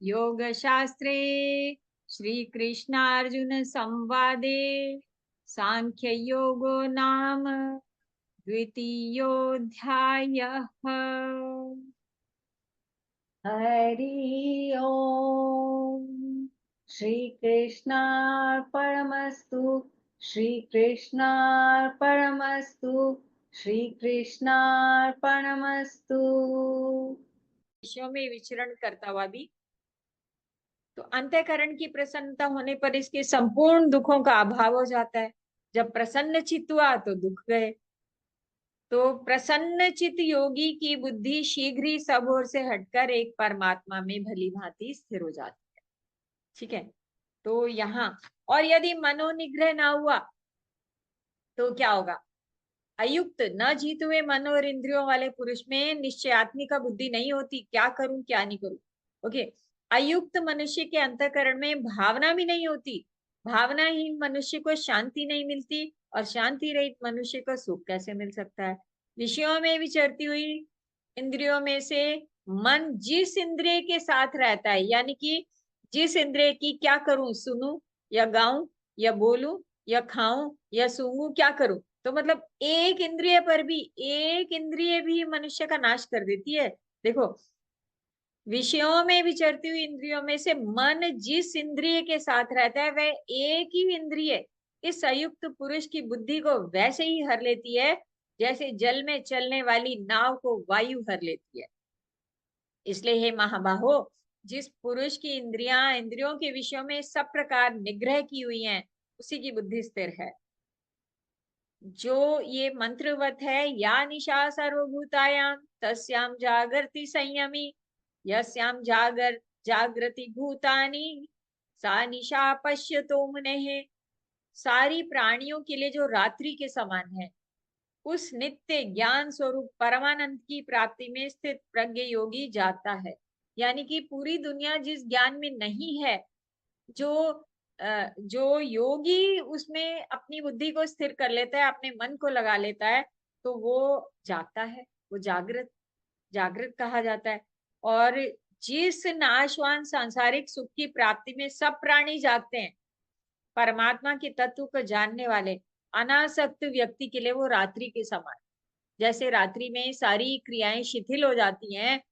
[SPEAKER 2] योगशास्त्रे श्रीकृष्णार्जुन संवादे सांख्य योगो नाम द्वितीयोऽध्यायः।
[SPEAKER 1] हरि ओम। श्री कृष्णार्पणमस्तु, श्री कृष्णार्पणमस्तु, श्री कृष्णार्पणमस्तु।
[SPEAKER 2] विषयों में विचरण करता हुआ भी, तो अंतःकरण की प्रसन्नता होने पर इसके संपूर्ण दुखों का अभाव हो जाता है। जब प्रसन्न चित्त हुआ तो दुख गए। तो प्रसन्न चित्त योगी की बुद्धि शीघ्र ही सब ओर से हटकर एक परमात्मा में भली भांति स्थिर हो जाती है। ठीक है, तो यहाँ और यदि मनोनिग्रह ना हुआ तो क्या होगा, अयुक्त न जीते हुए मन और इंद्रियों वाले पुरुष में निश्चयात्मिका बुद्धि नहीं होती, क्या करूं क्या नहीं करूं। ओके, अयुक्त मनुष्य के अंतःकरण में भावना भी नहीं होती, भावनाहीन मनुष्य को शांति नहीं मिलती, और शांति रहित मनुष्य को सुख कैसे मिल सकता है। विषयों में विचरती हुई इंद्रियों में से मन जिस इंद्रिय के साथ रहता है, यानी कि जिस इंद्रिय की, क्या करूं, सुनूं या गाऊं या बोलूं या खाऊं या सूंघूं, क्या करूं, तो मतलब एक इंद्रिय भी मनुष्य का नाश कर देती है। देखो, विषयों में विचरती हुई इंद्रियों में से मन जिस इंद्रिय के साथ रहता है वह एक ही इंद्रिय इस संयुक्त पुरुष की बुद्धि को वैसे ही हर लेती है जैसे जल में चलने वाली नाव को वायु हर लेती है। इसलिए हे महाबाहो, जिस पुरुष की इंद्रियों के विषयों में सब प्रकार निग्रह की हुई हैं, उसी की बुद्धि स्थिर है। जो ये मंत्रवत है, या निशा सर्वभूतायाम तस्याम जागृति संयमी, यस्याम जागृति भूतानि सा निशा पश्यतो मुनेः। सारी प्राणियों के लिए जो रात्रि के समान है, उस नित्य ज्ञान स्वरूप परमानंद की प्राप्ति में स्थित प्रज्ञ योगी जाता है। यानी कि पूरी दुनिया जिस ज्ञान में नहीं है, जो योगी उसमें अपनी बुद्धि को स्थिर कर लेता है, अपने मन को लगा लेता है, तो वो जागता है, वो जागृत जागृत कहा जाता है। और जिस नाशवान सांसारिक सुख की प्राप्ति में सब प्राणी जागते हैं, परमात्मा के तत्व को जानने वाले अनासक्त व्यक्ति के लिए वो रात्रि के समान। जैसे रात्रि में सारी क्रियाएं शिथिल हो जाती हैं,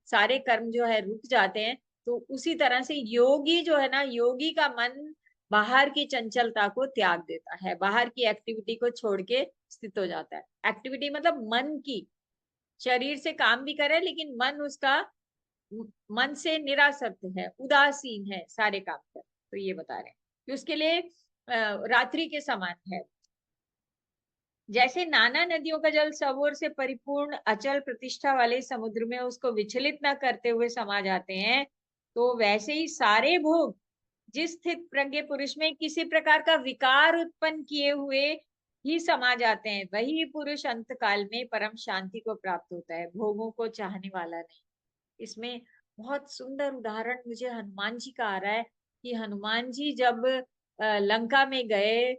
[SPEAKER 2] सारे कर्म जो है रुक जाते हैं, तो उसी तरह से योगी जो है ना, योगी का मन बाहर की चंचलता को त्याग देता है, बाहर की एक्टिविटी को छोड़ के स्थित हो जाता है। एक्टिविटी मतलब मन की, शरीर से काम भी करे लेकिन मन उसका मन से निरासक्त है, उदासीन है सारे काम कर। तो ये बता रहे हैं कि उसके लिए रात्रि के समान है। जैसे नाना नदियों का जल सब ओर से परिपूर्ण अचल प्रतिष्ठा वाले समुद्र में उसको विचलित न करते हुए समा जाते हैं, तो वैसे ही सारे भोग जिस स्थित प्रज्ञ पुरुष में किसी प्रकार का विकार उत्पन्न किए हुए ही समा जाते हैं, वही पुरुष अंत काल में परम शांति को प्राप्त होता है, भोगों को चाहने वाला नहीं। इसमें बहुत सुंदर उदाहरण मुझे हनुमान जी का आ रहा है कि हनुमान जी जब लंका में गए,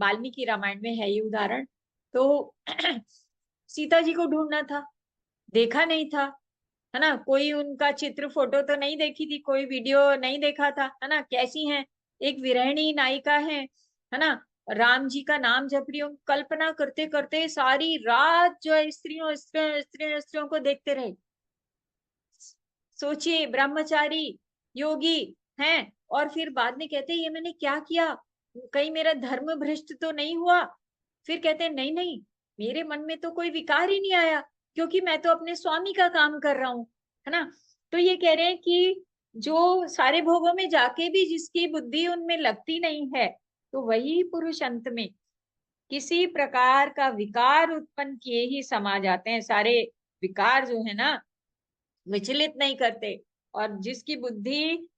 [SPEAKER 2] वाल्मीकि रामायण में है ये उदाहरण, तो सीता जी को ढूंढना था, देखा नहीं था, है ना, कोई उनका चित्र फोटो तो नहीं देखी थी, कोई वीडियो नहीं देखा था, है ना, कैसी हैं, एक विरहिणी नायिका है ना, राम जी का नाम जप रही हूँ, कल्पना करते करते सारी रात जो है स्त्रियों स्त्रियों स्त्रियों स्त्रियों को देखते रहे। सोचिए, ब्रह्मचारी योगी हैं, और फिर बाद में कहते हैं ये मैंने क्या किया, कहीं मेरा धर्म भ्रष्ट तो नहीं हुआ। फिर कहते हैं नहीं नहीं, मेरे मन में तो कोई विकार ही नहीं आया, क्योंकि मैं तो अपने स्वामी का काम कर रहा हूँ, है ना। तो ये कह रहे हैं कि जो सारे भोगों में जाके भी जिसकी बुद्धि उनमें लगती नहीं है, तो वही पुरुष अंत में किसी प्रकार का विकार उत्पन्न किए ही समा जाते हैं। सारे विकार जो है ना, विचलित नहीं करते, और जिसकी बुद्धि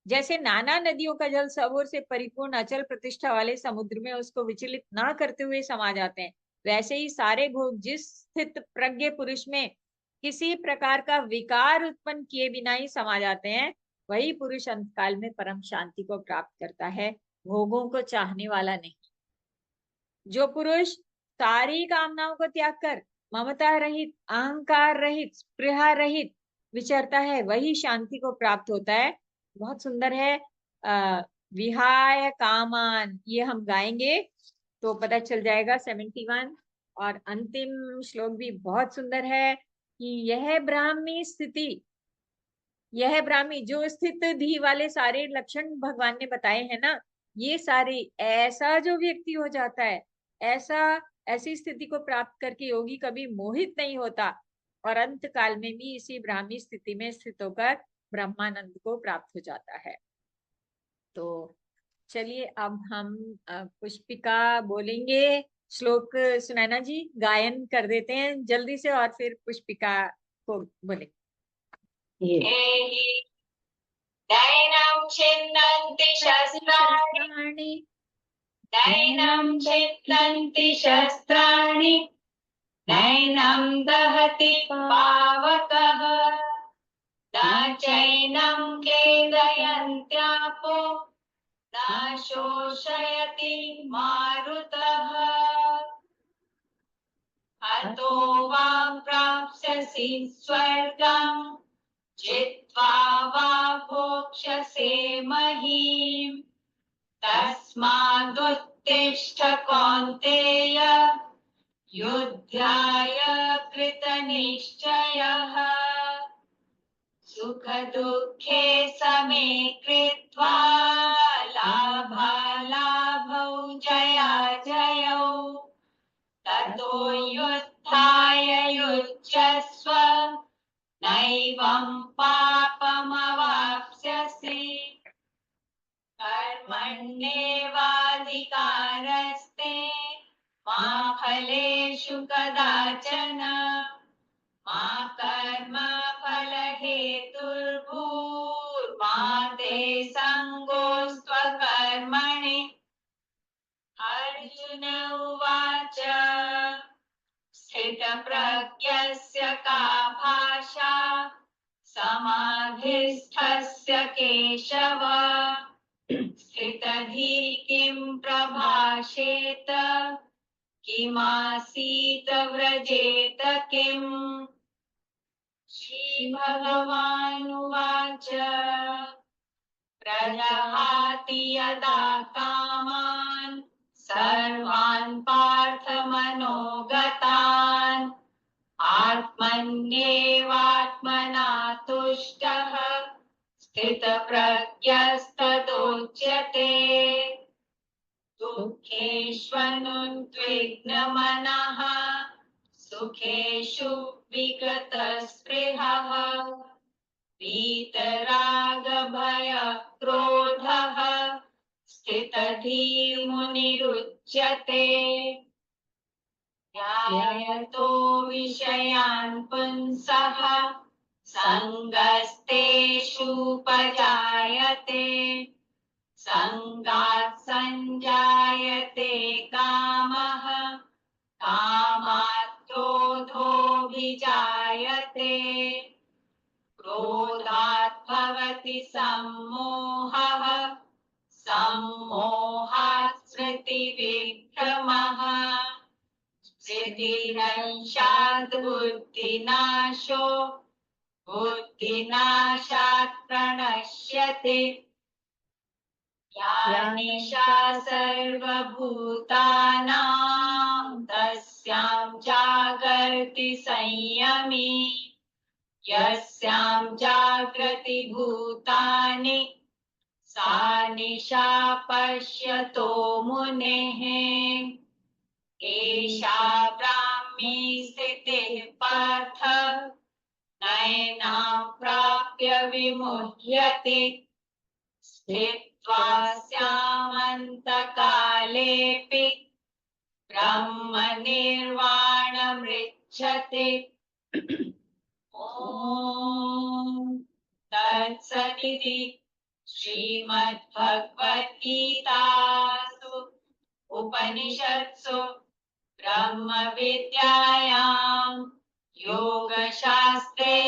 [SPEAKER 2] जैसे नाना नदियों का जल सब ओर से परिपूर्ण अचल प्रतिष्ठा वाले समुद्र में उसको विचलित ना करते हुए समा जाते हैं, वैसे ही सारे भोग जिस स्थित प्रज्ञ पुरुष में किसी प्रकार का विकार उत्पन्न किए बिना ही समा जाते हैं, वही पुरुष अंतकाल में परम शांति को प्राप्त करता है, भोगों को चाहने वाला नहीं। जो पुरुष सारी कामनाओं को त्याग कर ममता रहित, अहंकार रहित, स्पृहा रहित विचरता है, वही शांति को प्राप्त होता है। बहुत सुंदर है। विहाय कामान, ये हम गाएंगे तो पता चल जाएगा 71। और अंतिम श्लोक भी बहुत सुंदर है कि यह ब्राह्मी स्थिति, यह ब्राह्मी जो स्थित धी वाले सारे लक्षण भगवान ने बताए हैं ना, ये सारे ऐसा जो व्यक्ति हो जाता है, ऐसा ऐसी स्थिति को प्राप्त करके योगी कभी मोहित नहीं होता, और अंत काल में भी इसी ब्राह्मी स्थिति में स्थित होकर ब्रह्मानंद को प्राप्त हो जाता है। तो चलिए अब हम पुष्पिका बोलेंगे, श्लोक सुनैना जी गायन कर देते हैं जल्दी से, और फिर पुष्पिका को बोलेंगे।
[SPEAKER 3] नयनं छिन्नन्ति शस्त्राणि नैनं छिद्यन्ति शस्त्राणि नैनं दहति पावकः न चैनं क्लेदयन्त्यापो न शोषयति मारुतः हतो वा प्राप्स्यसि स्वर्गम् जित्वा वा भोक्ष्यसे महीम् तस्मादुत्तिष्ठ कौन्तेय युद्धाय कृतनिश्चयः सुखदुःखे समे कृत्वा लाभालाभौ जयाजयौ ततो युद्धाय युज्यस्व नैवं पापमवाप्स्यसि कर्मण्येवाधिकारस्ते मा फलेषु कदाचन मा कर्मफलहेतुर्भूर्मा ते सङ्गोऽस्त्वकर्मणि अर्जुन उवाच स्थितप्रज्ञस्य का भाषा समाधिस्थस्य केशव स्थितधि किं प्रभाषेत किमासीत व्रजेत किम् श्रीभगवानुवाच प्रजहाति यदा कामान् सर्वान् पार्थमनोगतान् आत्मन्येवात्मना तुष्टः स्थितप्रज्ञस्तदोच्यते दुःखेष्वनुद्विग्नमनः सुखेषु विगतस्पृहः वीतरागभयक्रोधः स्थितधीर्मुनिरुच्यते ध्यायतो विषयान् पुंसः सङ्गस्तेषुपजायते सङ्गात् सञ्जायते कामः कामात् क्रोधोऽभिजायते क्रोधात् भवति सम्मोहः सम्मोहात् स्मृतिविभ्रमः स्मृतिभ्रंशात् बुद्धिनाशो बुद्धिनाशात् प्रणश्यति या निशा सर्वभूतानां तस्यां जागर्ति संयमी यस्यां जागृति भूतानि सा निशा पश्यतो मुनेः एषा ब्राह्मी स्थितिः पार्थ नैनां प्राप्य विमुह्यते स्थित्वा स्यामन्तकालेऽपि ब्रह्मनिर्वाणमृच्छते ॐ तत्सदिति श्रीमद्भगवद्गीतासु उपनिषत्सु ब्रह्मविद्यायां योगशास्त्रे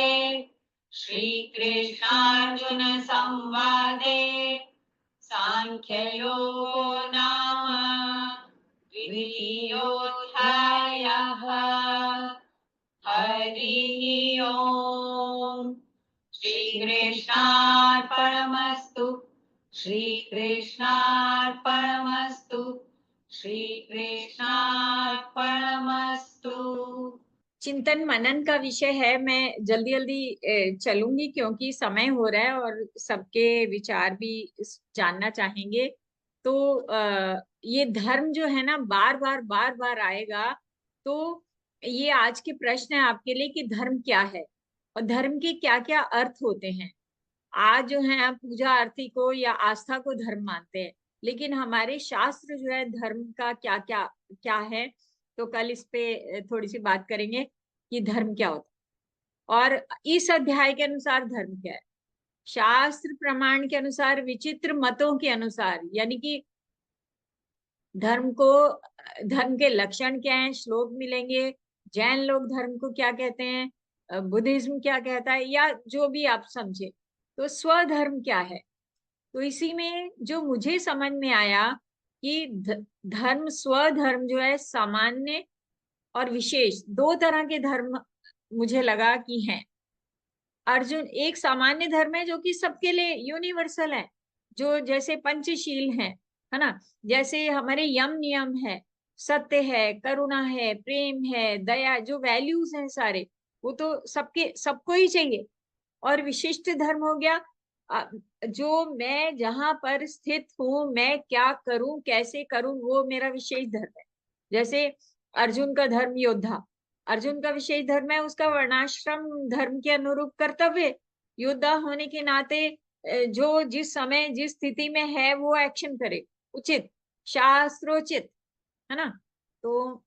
[SPEAKER 3] श्रीकृष्णार्जुन संवादे सांख्ययोगो नाम द्वितीयोऽध्यायः हरिः ओम् श्रीकृष्णार्पणमस्तु श्रीकृष्णार्पणमस्तु श्रीकृष्णार्पणमस्तु।
[SPEAKER 2] चिंतन मनन का विषय है। मैं जल्दी जल्दी चलूंगी क्योंकि समय हो रहा है और सबके विचार भी जानना चाहेंगे। तो ये धर्म जो है ना बार बार आएगा। तो ये आज के प्रश्न है आपके लिए कि धर्म क्या है और धर्म के क्या क्या अर्थ होते हैं। आज जो है आप पूजा आरती को या आस्था को धर्म मानते हैं, लेकिन हमारे शास्त्र जो है धर्म का क्या क्या क्या है। तो कल इस पे थोड़ी सी बात करेंगे कि धर्म क्या होता है और इस अध्याय के अनुसार धर्म क्या है। शास्त्र प्रमाण के अनुसार, विचित्र मतों के अनुसार, यानी कि धर्म के लक्षण क्या हैं, श्लोक मिलेंगे। जैन लोग धर्म को क्या कहते हैं, बुद्धिज्म क्या कहता है, या जो भी आप समझे। तो स्वधर्म क्या है। तो इसी में जो मुझे समझ में आया कि धर्म, स्वधर्म जो है, सामान्य और विशेष, दो तरह के धर्म मुझे लगा कि हैं। अर्जुन, एक सामान्य धर्म है जो कि सबके लिए यूनिवर्सल है, जो जैसे पंचशील है ना, जैसे हमारे यम नियम है, सत्य है, करुणा है, प्रेम है, दया, जो वैल्यूज हैं सारे, वो तो सबके सबको ही चाहिए। और विशिष्ट धर्म हो गया जो मैं जहां पर स्थित हूँ, मैं क्या करूं, कैसे करूं, वो मेरा विशेष धर्म है। जैसे अर्जुन का धर्म योद्धा, अर्जुन का विशेष धर्म है उसका वर्णाश्रम धर्म के अनुरूप कर्तव्य। योद्धा होने के नाते जो जिस समय जिस स्थिति में है वो एक्शन करे, उचित, शास्त्रोचित, है ना। तो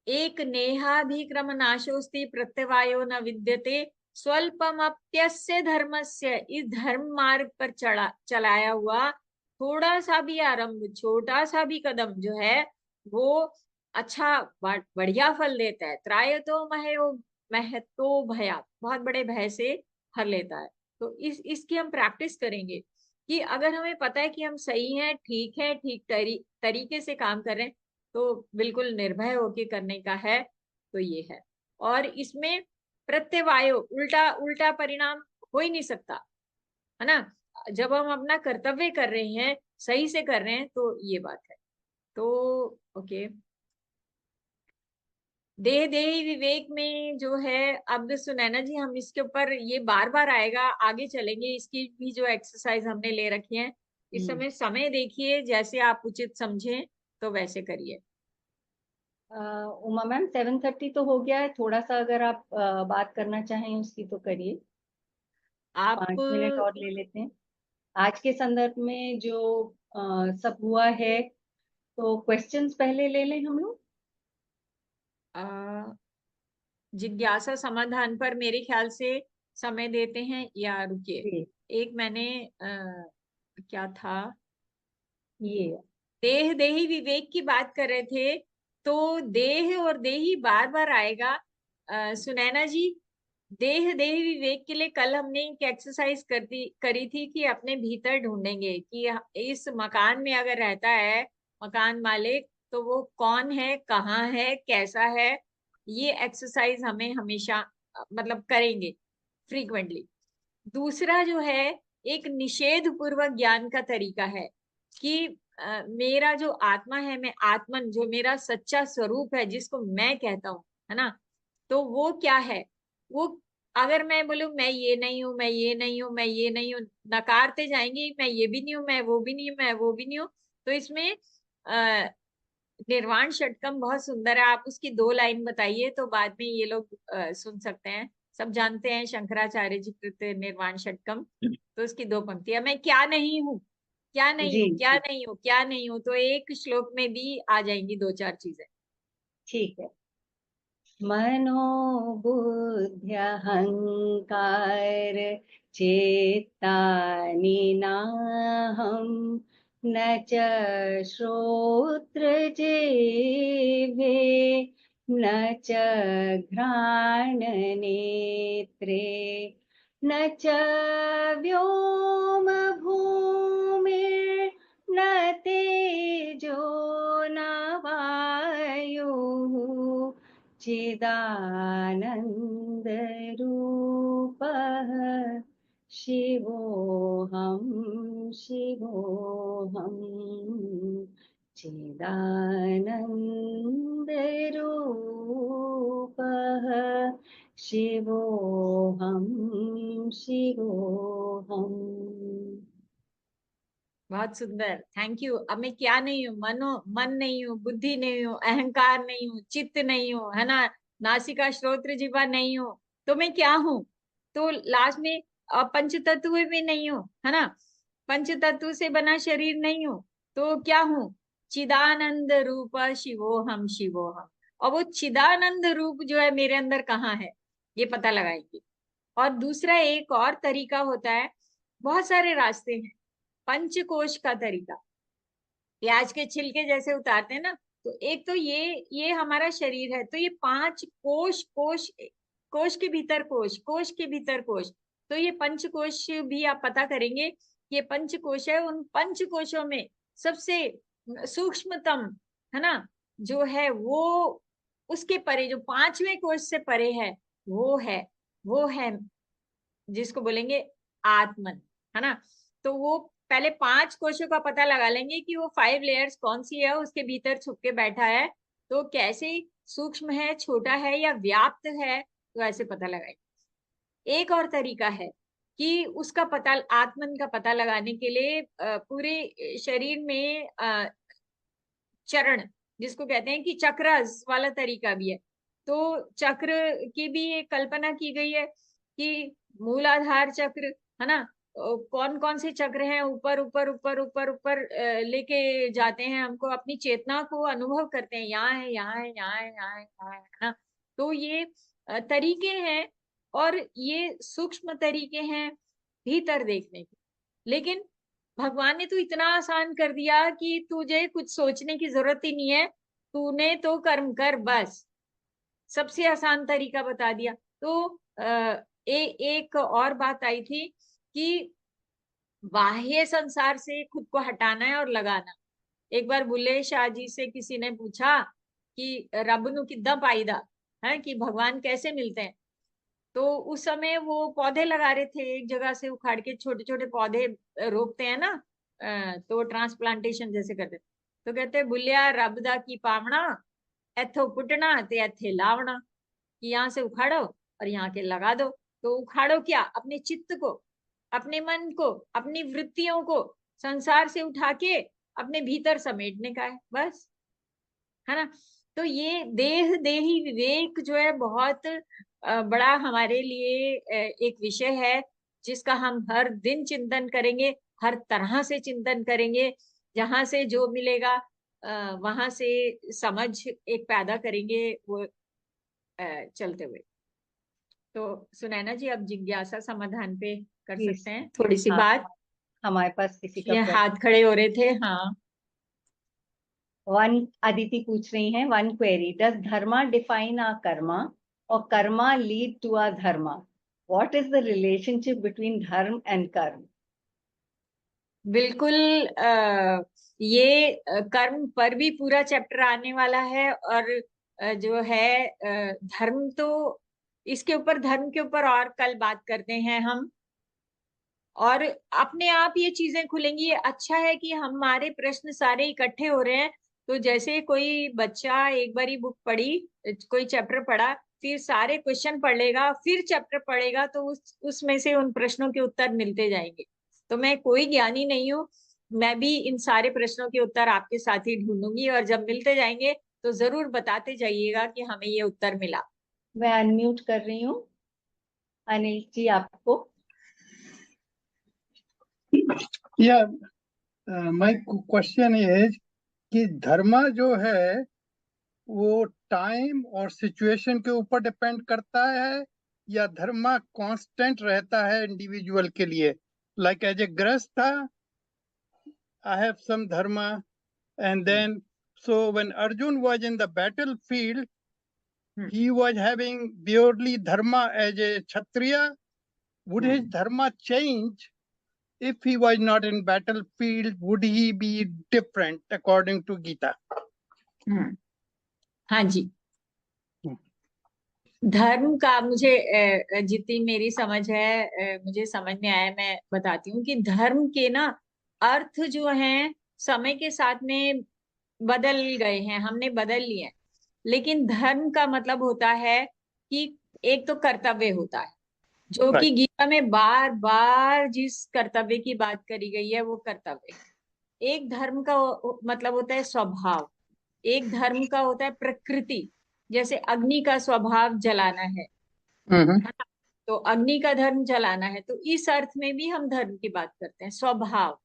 [SPEAKER 2] एक नेहाभिक्रम नाशोस्ति प्रत्यवायो न विद्यते स्वल्पमप्यस्य धर्मस्य। इस धर्म मार्ग पर चलाया हुआ थोड़ा सा भी आरंभ, छोटा सा भी कदम जो है, वो अच्छा बढ़िया फल देता है। त्रायतो महो महतो भयात्, बहुत बड़े भय से हर लेता है। तो इसकी हम प्रैक्टिस करेंगे कि अगर हमें पता है कि हम सही हैं, ठीक है, ठीक तरीके से काम कर रहे हैं, तो बिल्कुल निर्भय होके करने का है। तो ये है। और इसमें प्रत्यवायो, उल्टा उल्टा परिणाम हो ही नहीं सकता, है ना। जब हम अपना कर्तव्य कर रहे हैं, सही से कर रहे हैं, तो ये बात है। तो ओके, देह देही विवेक में जो है, अब सुनैना जी, हम इसके ऊपर, ये बार बार आएगा, आगे चलेंगे, इसकी भी जो एक्सरसाइज हमने ले रखी है। इस समय देखिए, जैसे आप उचित समझें तो वैसे करिए।
[SPEAKER 1] उमा मैम, 7:30 तो हो गया है, थोड़ा सा अगर आप बात करना चाहें उसकी तो करिए।
[SPEAKER 2] आप
[SPEAKER 1] 5 मिनट और ले लेते हैं। आज के संदर्भ में जो सब हुआ है, तो क्वेश्चंस पहले ले लें हम लोग।
[SPEAKER 2] जिज्ञासा समाधान पर मेरे ख्याल से समय देते हैं, या रुकिए,
[SPEAKER 1] जी,
[SPEAKER 2] एक मैंने क्या था,
[SPEAKER 1] ये
[SPEAKER 2] देह देही विवेक की बात कर रहे थे, तो देह और देही बार बार आएगा। सुनैना जी, देह देही विवेक के लिए कल हमने एक एक्सरसाइज करी थी कि अपने भीतर ढूंढेंगे कि इस मकान में अगर रहता है मकान मालिक, तो वो कौन है, कहाँ है, कैसा है। ये एक्सरसाइज हमें हमेशा मतलब करेंगे फ्रीक्वेंटली। दूसरा जो है, एक निषेध पूर्वक ज्ञान का तरीका है कि मेरा जो आत्मा है, मैं आत्मन, जो मेरा सच्चा स्वरूप है, जिसको मैं कहता हूँ, है ना, तो वो क्या है। वो, अगर मैं बोलूं मैं ये नहीं हूं, मैं ये नहीं हूं, मैं ये नहीं हूं, नकारते जाएंगे, मैं ये भी नहीं हूं, मैं वो भी नहीं हूं, मैं वो भी नहीं हूं। तो इसमें आ, निर्वाण षटकम बहुत सुंदर है, आप उसकी 2 लाइन बताइए, तो बाद में ये लोग सुन सकते हैं। सब जानते हैं शंकराचार्य जी कृत निर्वाण षटकम, तो उसकी 2 पंक्तियां, मैं क्या नहीं हूँ, क्या नहीं
[SPEAKER 1] जी
[SPEAKER 2] हूँ, क्या
[SPEAKER 1] जी,
[SPEAKER 2] नहीं हूँ, क्या नहीं हूँ, तो एक श्लोक में भी आ जाएंगी 2-4 चीजें।
[SPEAKER 1] ठीक है। मनोबुद्ध्यहंकार चेतानि नाहं, न च श्रोत्रजिह्वे न च घ्राणनेत्रे न च व्योमभूमिर्न तेजो न वायुः, चिदानन्दरूपः शिवोऽहं, शिवोऽहं, चिदानन्दरूपः शिवोऽहं, शिवोऽहम्।
[SPEAKER 2] बहुत सुंदर, थैंक यू। अब मैं क्या नहीं हूँ, मन नहीं हूँ, बुद्धि नहीं हूँ, अहंकार नहीं हूँ, चित्त नहीं हूँ, है ना, नासिका श्रोत्र जिह्वा नहीं हूँ, तो मैं क्या हूँ। तो लास्ट में पंच तत्व भी नहीं हूँ, है ना, पंच तत्व से बना शरीर नहीं हूँ, तो क्या हूँ, चिदानंद रूप शिवोहम, शिवोहम। और वो चिदानंद रूप जो है मेरे अंदर कहाँ है, ये पता लगाएंगे। और दूसरा एक और तरीका होता है, बहुत सारे रास्ते हैं, पंचकोश का तरीका। प्याज के छिलके जैसे उतारते हैं ना, तो एक तो ये हमारा शरीर है, तो ये 5 कोश, कोश कोश के भीतर कोश, कोश के भीतर कोश, तो ये पंचकोश भी आप पता करेंगे, ये पंचकोश है। उन पंचकोशों में सबसे सूक्ष्मतम, है ना, जो है वो उसके परे, जो 5वें कोश से परे है, वो है जिसको बोलेंगे आत्मन, है ना। तो वो पहले 5 कोशों का पता लगा लेंगे कि वो 5 लेयर्स कौन सी है, उसके भीतर छुप के बैठा है, तो कैसे सूक्ष्म है, छोटा है या व्याप्त है, तो ऐसे पता लगाएंगे। एक और तरीका है कि उसका पता, आत्मन का पता लगाने के लिए पूरे शरीर में चरण, जिसको कहते हैं कि चक्रस वाला तरीका भी है। तो चक्र की भी एक कल्पना की गई है कि मूलाधार चक्र, है ना, कौन कौन से चक्र हैं, ऊपर ऊपर ऊपर ऊपर ऊपर लेके जाते हैं हमको, अपनी चेतना को अनुभव करते हैं, यहाँ है, यहाँ है, यहाँ है, यहाँ है, यहाँ है ना। तो ये तरीके हैं, और ये सूक्ष्म तरीके हैं भीतर देखने के। लेकिन भगवान ने तो इतना आसान कर दिया कि तुझे कुछ सोचने की जरूरत ही नहीं है, तूने तो कर्म कर बस, सबसे आसान तरीका बता दिया। तो एक और बात आई थी कि बाह्य संसार से खुद को हटाना है और लगाना। एक बार बुल्ले शाह जी से किसी ने पूछा कि रब नु किद्दां पाईदा है, कि भगवान कैसे मिलते हैं। तो उस समय वो पौधे लगा रहे थे, एक जगह से उखाड़ के छोटे छोटे पौधे रोपते हैं ना, तो ट्रांसप्लांटेशन जैसे करते। तो कहते बुल्लिया रब दा की पावना, एथो पुटना ते एथे लावना, कि यहाँ से उखाड़ो और यहाँ के लगा दो। तो उखाड़ो क्या, अपने चित्त को, अपने मन को, अपनी वृत्तियों को संसार से उठा के अपने भीतर समेटने का है बस, है ना। तो ये देह देही विवेक जो है बहुत बड़ा हमारे लिए एक विषय है, जिसका हम हर दिन चिंतन करेंगे, हर तरह से चिंतन करेंगे, जहां से जो मिलेगा वहां से समझ एक पैदा करेंगे वो चलते हुए। तो सुनैना जी, अब जिज्ञासा समाधान पे कर
[SPEAKER 1] जी,
[SPEAKER 2] सकते हैं थोड़ी सी
[SPEAKER 1] हाँ,
[SPEAKER 2] बात।
[SPEAKER 1] हमारे पास किसी का
[SPEAKER 2] ये
[SPEAKER 1] प्रश्न।
[SPEAKER 2] हाथ खड़े हो रहे थे, हाँ।
[SPEAKER 1] वन अदिति पूछ रही हैं, one query, does dharma define our karma और karma lead to our dharma? What is the relationship between dharma and karma?
[SPEAKER 2] बिल्कुल, ये कर्म पर भी पूरा चैप्टर आने वाला है, और जो है धर्म तो इसके ऊपर, धर्म के ऊपर और कल बात करते हैं हम, और अपने आप ये चीजें खुलेंगी। ये अच्छा है कि हमारे प्रश्न सारे इकट्ठे हो रहे हैं। तो जैसे कोई बच्चा एक बारी बुक पढ़ी, कोई चैप्टर पढ़ा, फिर सारे क्वेश्चन पढ़ लेगा, फिर चैप्टर पढ़ेगा, तो उसमें से उन प्रश्नों के उत्तर मिलते जाएंगे। तो मैं कोई ज्ञानी नहीं हूँ, मैं भी इन सारे प्रश्नों के उत्तर आपके साथ ही ढूंढूंगी, और जब मिलते जाएंगे तो जरूर बताते जाइएगा कि हमें ये उत्तर मिला।
[SPEAKER 1] मैं अनम्यूट कर रही हूँ अनिल जी आपको।
[SPEAKER 4] Yeah, my question is कि धर्म जो है वो टाइम और सिचुएशन के ऊपर डिपेंड करता है, या धर्म कांस्टेंट रहता है इंडिविजुअल के लिए? लाइक एज ए गृहस्थ था, आई have some dharma, and then so when Arjun was in the battlefield, he was having purely dharma as a kshatriya. Would his dharma change if he was not in battlefield? Would he be different according to Gita?
[SPEAKER 2] हाँ जी, धर्म का मुझे जितनी मेरी समझ है, मुझे समझ में आया, मैं बताती हूँ कि धर्म के ना अर्थ जो हैं समय के साथ में बदल गए हैं, हमने बदल लिए हैं। लेकिन धर्म का मतलब होता है कि एक तो कर्तव्य होता है, जो कि गीता में बार बार जिस कर्तव्य की बात करी गई है वो कर्तव्य है। एक धर्म का मतलब होता है स्वभाव, एक धर्म का होता है प्रकृति। जैसे अग्नि का स्वभाव जलाना है, तो अग्नि का धर्म जलाना है। तो इस अर्थ में भी हम धर्म की बात करते हैं, स्वभाव,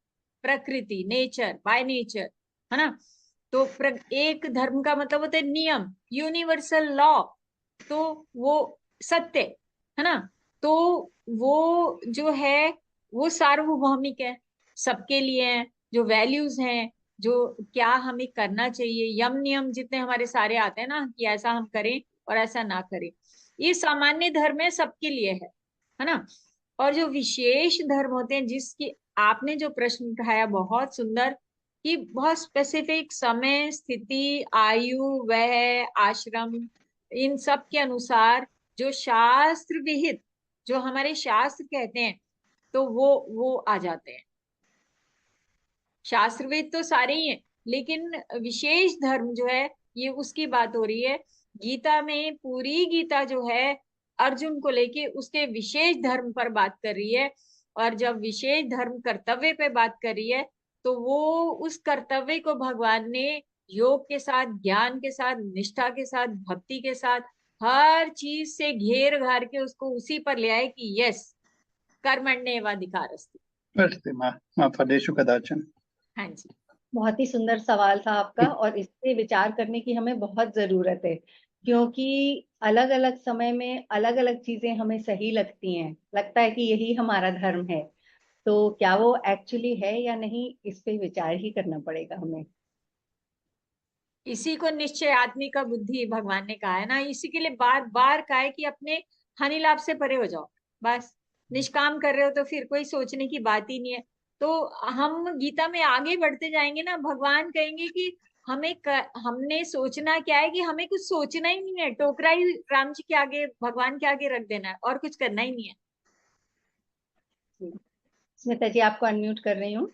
[SPEAKER 2] प्रकृति, नेचर, बाय नेचर, है ना। तो एक धर्म का मतलब होता है नियम, यूनिवर्सल लॉ, तो वो सत्य, है ना। तो वो जो है वो सार्वभौमिक है, सबके लिए है। जो वैल्यूज हैं जो क्या हमें करना चाहिए, यम नियम जितने हमारे सारे आते हैं ना कि ऐसा हम करें और ऐसा ना करें, ये सामान्य धर्म है, सबके लिए है ना। और जो विशेष धर्म होते हैं, जिसकी आपने जो प्रश्न उठाया बहुत सुंदर, कि बहुत स्पेसिफिक समय, स्थिति, आयु, वय, आश्रम, इन सब के अनुसार जो शास्त्र विहित, जो हमारे शास्त्र कहते हैं, तो वो आ जाते हैं। शास्त्रवेद तो सारे ही हैं, लेकिन विशेष धर्म जो है ये उसकी बात हो रही है। गीता में पूरी गीता जो है अर्जुन को लेके उसके विशेष धर्म पर बात कर रही है। और जब विशेष धर्म कर्तव्य पे बात कर रही है, तो वो उस कर्तव्य को भगवान ने योग के साथ, ज्ञान के साथ, निष्ठा के साथ, भक्ति के साथ, हर चीज से घेर घार के उसको उसी पर ले आए कि यस, कर्मण्येवाधिकारस्ति।
[SPEAKER 4] अस्ति मा फलेषु कदाचन।
[SPEAKER 2] हाँ जी।
[SPEAKER 1] बहुत ही सुंदर सवाल था आपका, और इस पे विचार करने की हमें बहुत जरूरत है, क्योंकि अलग अलग समय में अलग अलग चीजें हमें सही लगती हैं, लगता है कि यही हमारा धर्म है, तो क्या वो एक्चुअली है या नहीं, इस पे विचार ही करना पड़ेगा हमें।
[SPEAKER 2] इसी को निश्चय आत्मिका बुद्धि भगवान ने कहा है ना, इसी के लिए बार बार कहा है कि अपने हानि लाभ से परे हो जाओ, बस निष्काम कर रहे हो तो फिर कोई सोचने की बात ही नहीं है। तो हम गीता में आगे बढ़ते जाएंगे ना, भगवान कहेंगे कि हमने सोचना क्या है, कि हमें कुछ सोचना ही नहीं है, टोकरा ही राम जी के आगे, भगवान के आगे रख देना है, और कुछ करना ही नहीं है।
[SPEAKER 1] स्मिता जी, आपको अनम्यूट कर रही हूँ।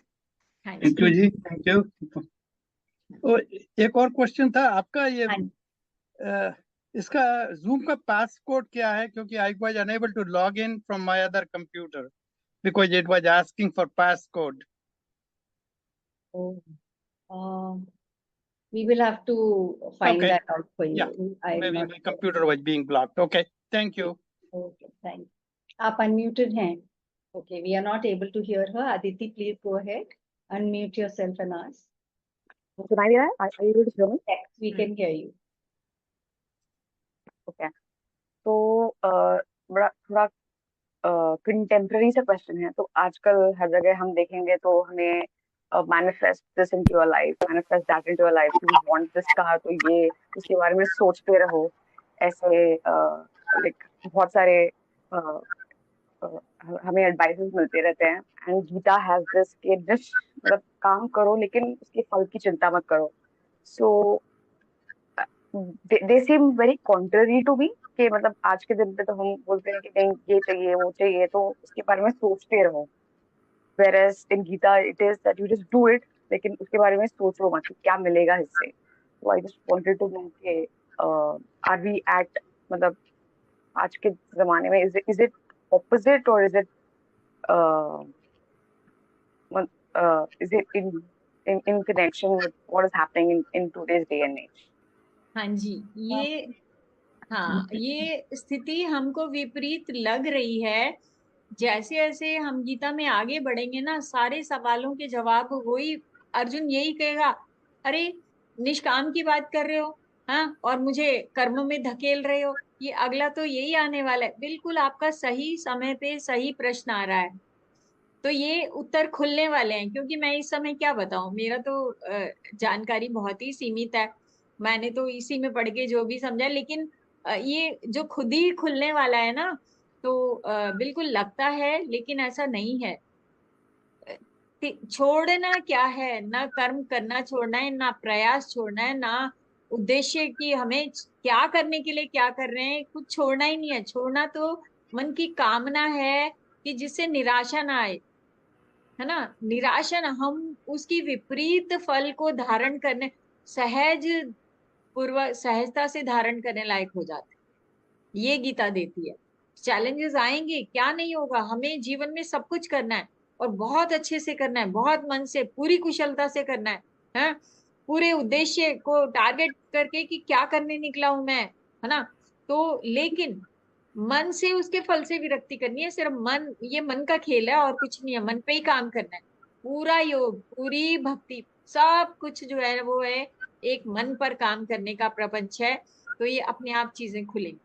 [SPEAKER 2] हाँ
[SPEAKER 4] थैंक यू
[SPEAKER 2] जी।
[SPEAKER 4] जी, थैंक यू। एक और क्वेश्चन था आपका, ये
[SPEAKER 1] हाँ जी।
[SPEAKER 4] इसका जूम का पासकोड क्या है, क्योंकि I was unable to log in from my other computer because it was asking for passcode.
[SPEAKER 1] We will have to find
[SPEAKER 4] Okay.
[SPEAKER 1] that out for
[SPEAKER 4] Yeah,
[SPEAKER 1] you. I'm
[SPEAKER 4] maybe
[SPEAKER 1] not
[SPEAKER 4] my
[SPEAKER 1] sure.
[SPEAKER 4] computer was being blocked. Okay, thank you.
[SPEAKER 1] Okay, thank you. आप unmuted हैं. Okay, we are not able to hear her. Aditi, please go ahead. Unmute yourself and ask.
[SPEAKER 5] सुनाई दे रहा है? Are you able to hear me?
[SPEAKER 1] Yes, we can hear you.
[SPEAKER 5] Okay. तो बड़ा थोड़ा contemporary सा question है। तो आजकल हर जगह हम देखेंगे तो हमें manifest this into your life, manifest that into your life, you want this कहा तो ये उसके बारे में सोचते रहो, ऐसे लाइक बहुत सारे uh, हमें एडवाइसेस मिलते रहते हैं। एंड गीता हैज दिस कि मतलब काम करो लेकिन उसके फल की चिंता मत करो। सो they seem very contrary to me, कि मतलब आज के दिन पे तो हम बोलते हैं कि नहीं ये चाहिए वो चाहिए तो उसके बारे में सोचते रहो, whereas in Gita it is that you just do it, लेकिन उसके बारे में सोचो मत कि क्या मिलेगा इससे। So I just wanted to know कि are we at मतलब आज के जमाने में is it opposite or is it in connection with what is happening in today's day and age?
[SPEAKER 2] हाँ जी, ये स्थिति हमको विपरीत लग रही है। जैसे जैसे हम गीता में आगे बढ़ेंगे ना, सारे सवालों के जवाब वही अर्जुन यही कहेगा, अरे निष्काम की बात कर रहे हो, हाँ, और मुझे कर्म में धकेल रहे हो, ये अगला तो यही आने वाला है। बिल्कुल आपका सही समय पे सही प्रश्न आ रहा है, तो ये उत्तर खुलने वाले हैं। क्योंकि मैं इस समय क्या बताऊं, मेरा तो जानकारी बहुत ही सीमित है, मैंने तो इसी में पढ़ के जो भी समझा, लेकिन ये जो खुद ही खुलने वाला है ना, तो बिल्कुल लगता है, लेकिन ऐसा नहीं है। छोड़ना क्या है, ना कर्म करना छोड़ना है, ना प्रयास छोड़ना है, ना उद्देश्य कि हमें क्या करने के लिए क्या कर रहे हैं, कुछ छोड़ना ही नहीं है। छोड़ना तो मन की कामना है कि जिससे निराशा ना आए, है ना, निराशा ना, हम उसकी विपरीत फल को धारण करने, सहज पूर्वक सहजता से धारण करने लायक हो जाते हैं। ये गीता देती है। चैलेंजेस आएंगे, क्या नहीं होगा, हमें जीवन में सब कुछ करना है, और बहुत अच्छे से करना है, बहुत मन से, पूरी कुशलता से करना है, पूरे उद्देश्य को टारगेट करके कि क्या करने निकला हूं मैं, है ना। तो लेकिन मन से उसके फल से विरक्ति करनी है। सिर्फ मन, ये मन का खेल है और कुछ नहीं है, मन पे ही काम करना है। पूरा योग, पूरी भक्ति, सब कुछ जो है वो है एक मन पर काम करने का प्रपंच है। तो ये अपने आप चीजें खुलेंगी।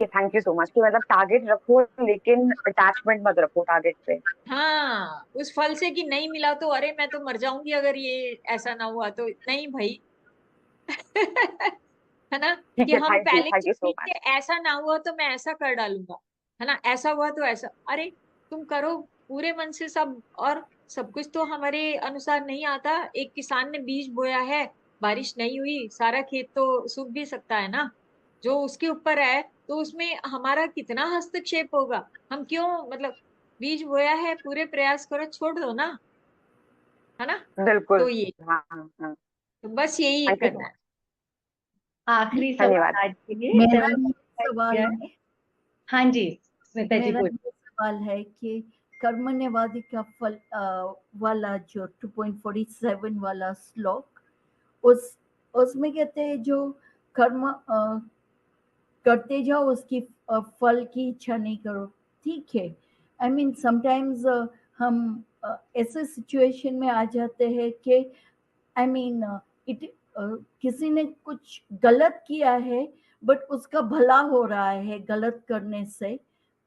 [SPEAKER 5] थैंक यू सो मच कि मतलब टारगेट रखो लेकिन अटैचमेंट मत रखो टारगेट पे।
[SPEAKER 2] हाँ, उस फल से कि नहीं मिला तो अरे मैं तो मर जाऊंगी अगर ये ऐसा ना हुआ तो, नहीं भाई। है ना,
[SPEAKER 5] ठीक
[SPEAKER 2] कि
[SPEAKER 5] है,
[SPEAKER 2] हम पहले
[SPEAKER 5] थैंक यू सो
[SPEAKER 2] सोचेंगे कि
[SPEAKER 5] मच।
[SPEAKER 2] ऐसा ना हुआ तो मैं ऐसा कर डालूंगा, है ना, ऐसा हुआ तो ऐसा, अरे तुम करो पूरे मन से सब। और सब कुछ तो हमारे अनुसार नहीं आता। एक किसान ने बीज बोया है, बारिश नहीं हुई, सारा खेत तो सूख भी सकता है ना, जो उसके ऊपर है, तो उसमें हमारा कितना हस्तक्षेप होगा। हम क्यों, मतलब बीज बोया है, पूरे प्रयास करो, छोड़ दो ना, है ना।
[SPEAKER 5] बिल्कुल।
[SPEAKER 2] तो ये,
[SPEAKER 5] हाँ हाँ हाँ,
[SPEAKER 2] तो बस यही
[SPEAKER 5] थैंक यू सो
[SPEAKER 2] करना है।
[SPEAKER 5] मच,
[SPEAKER 1] आखिरी
[SPEAKER 5] धन्यवाद।
[SPEAKER 1] सवाल आज के लिए
[SPEAKER 6] मेरा
[SPEAKER 1] 7
[SPEAKER 6] ये सवाल
[SPEAKER 1] है।
[SPEAKER 6] है,
[SPEAKER 1] हाँ जी स्मिता जी
[SPEAKER 6] मेरा
[SPEAKER 1] बोलिए।
[SPEAKER 6] ये सवाल है कि कर्मण्यवादी का फल वाला जो 2.47 वाला श्लोक, उसमें कहते हैं जो कर्म करते जाओ उसकी फल की इच्छा नहीं करो। ठीक है, आई मीन समटाइम्स हम ऐसे सिचुएशन में आ जाते हैं कि आई मीन इट किसी ने कुछ गलत किया है बट उसका भला हो रहा है गलत करने से,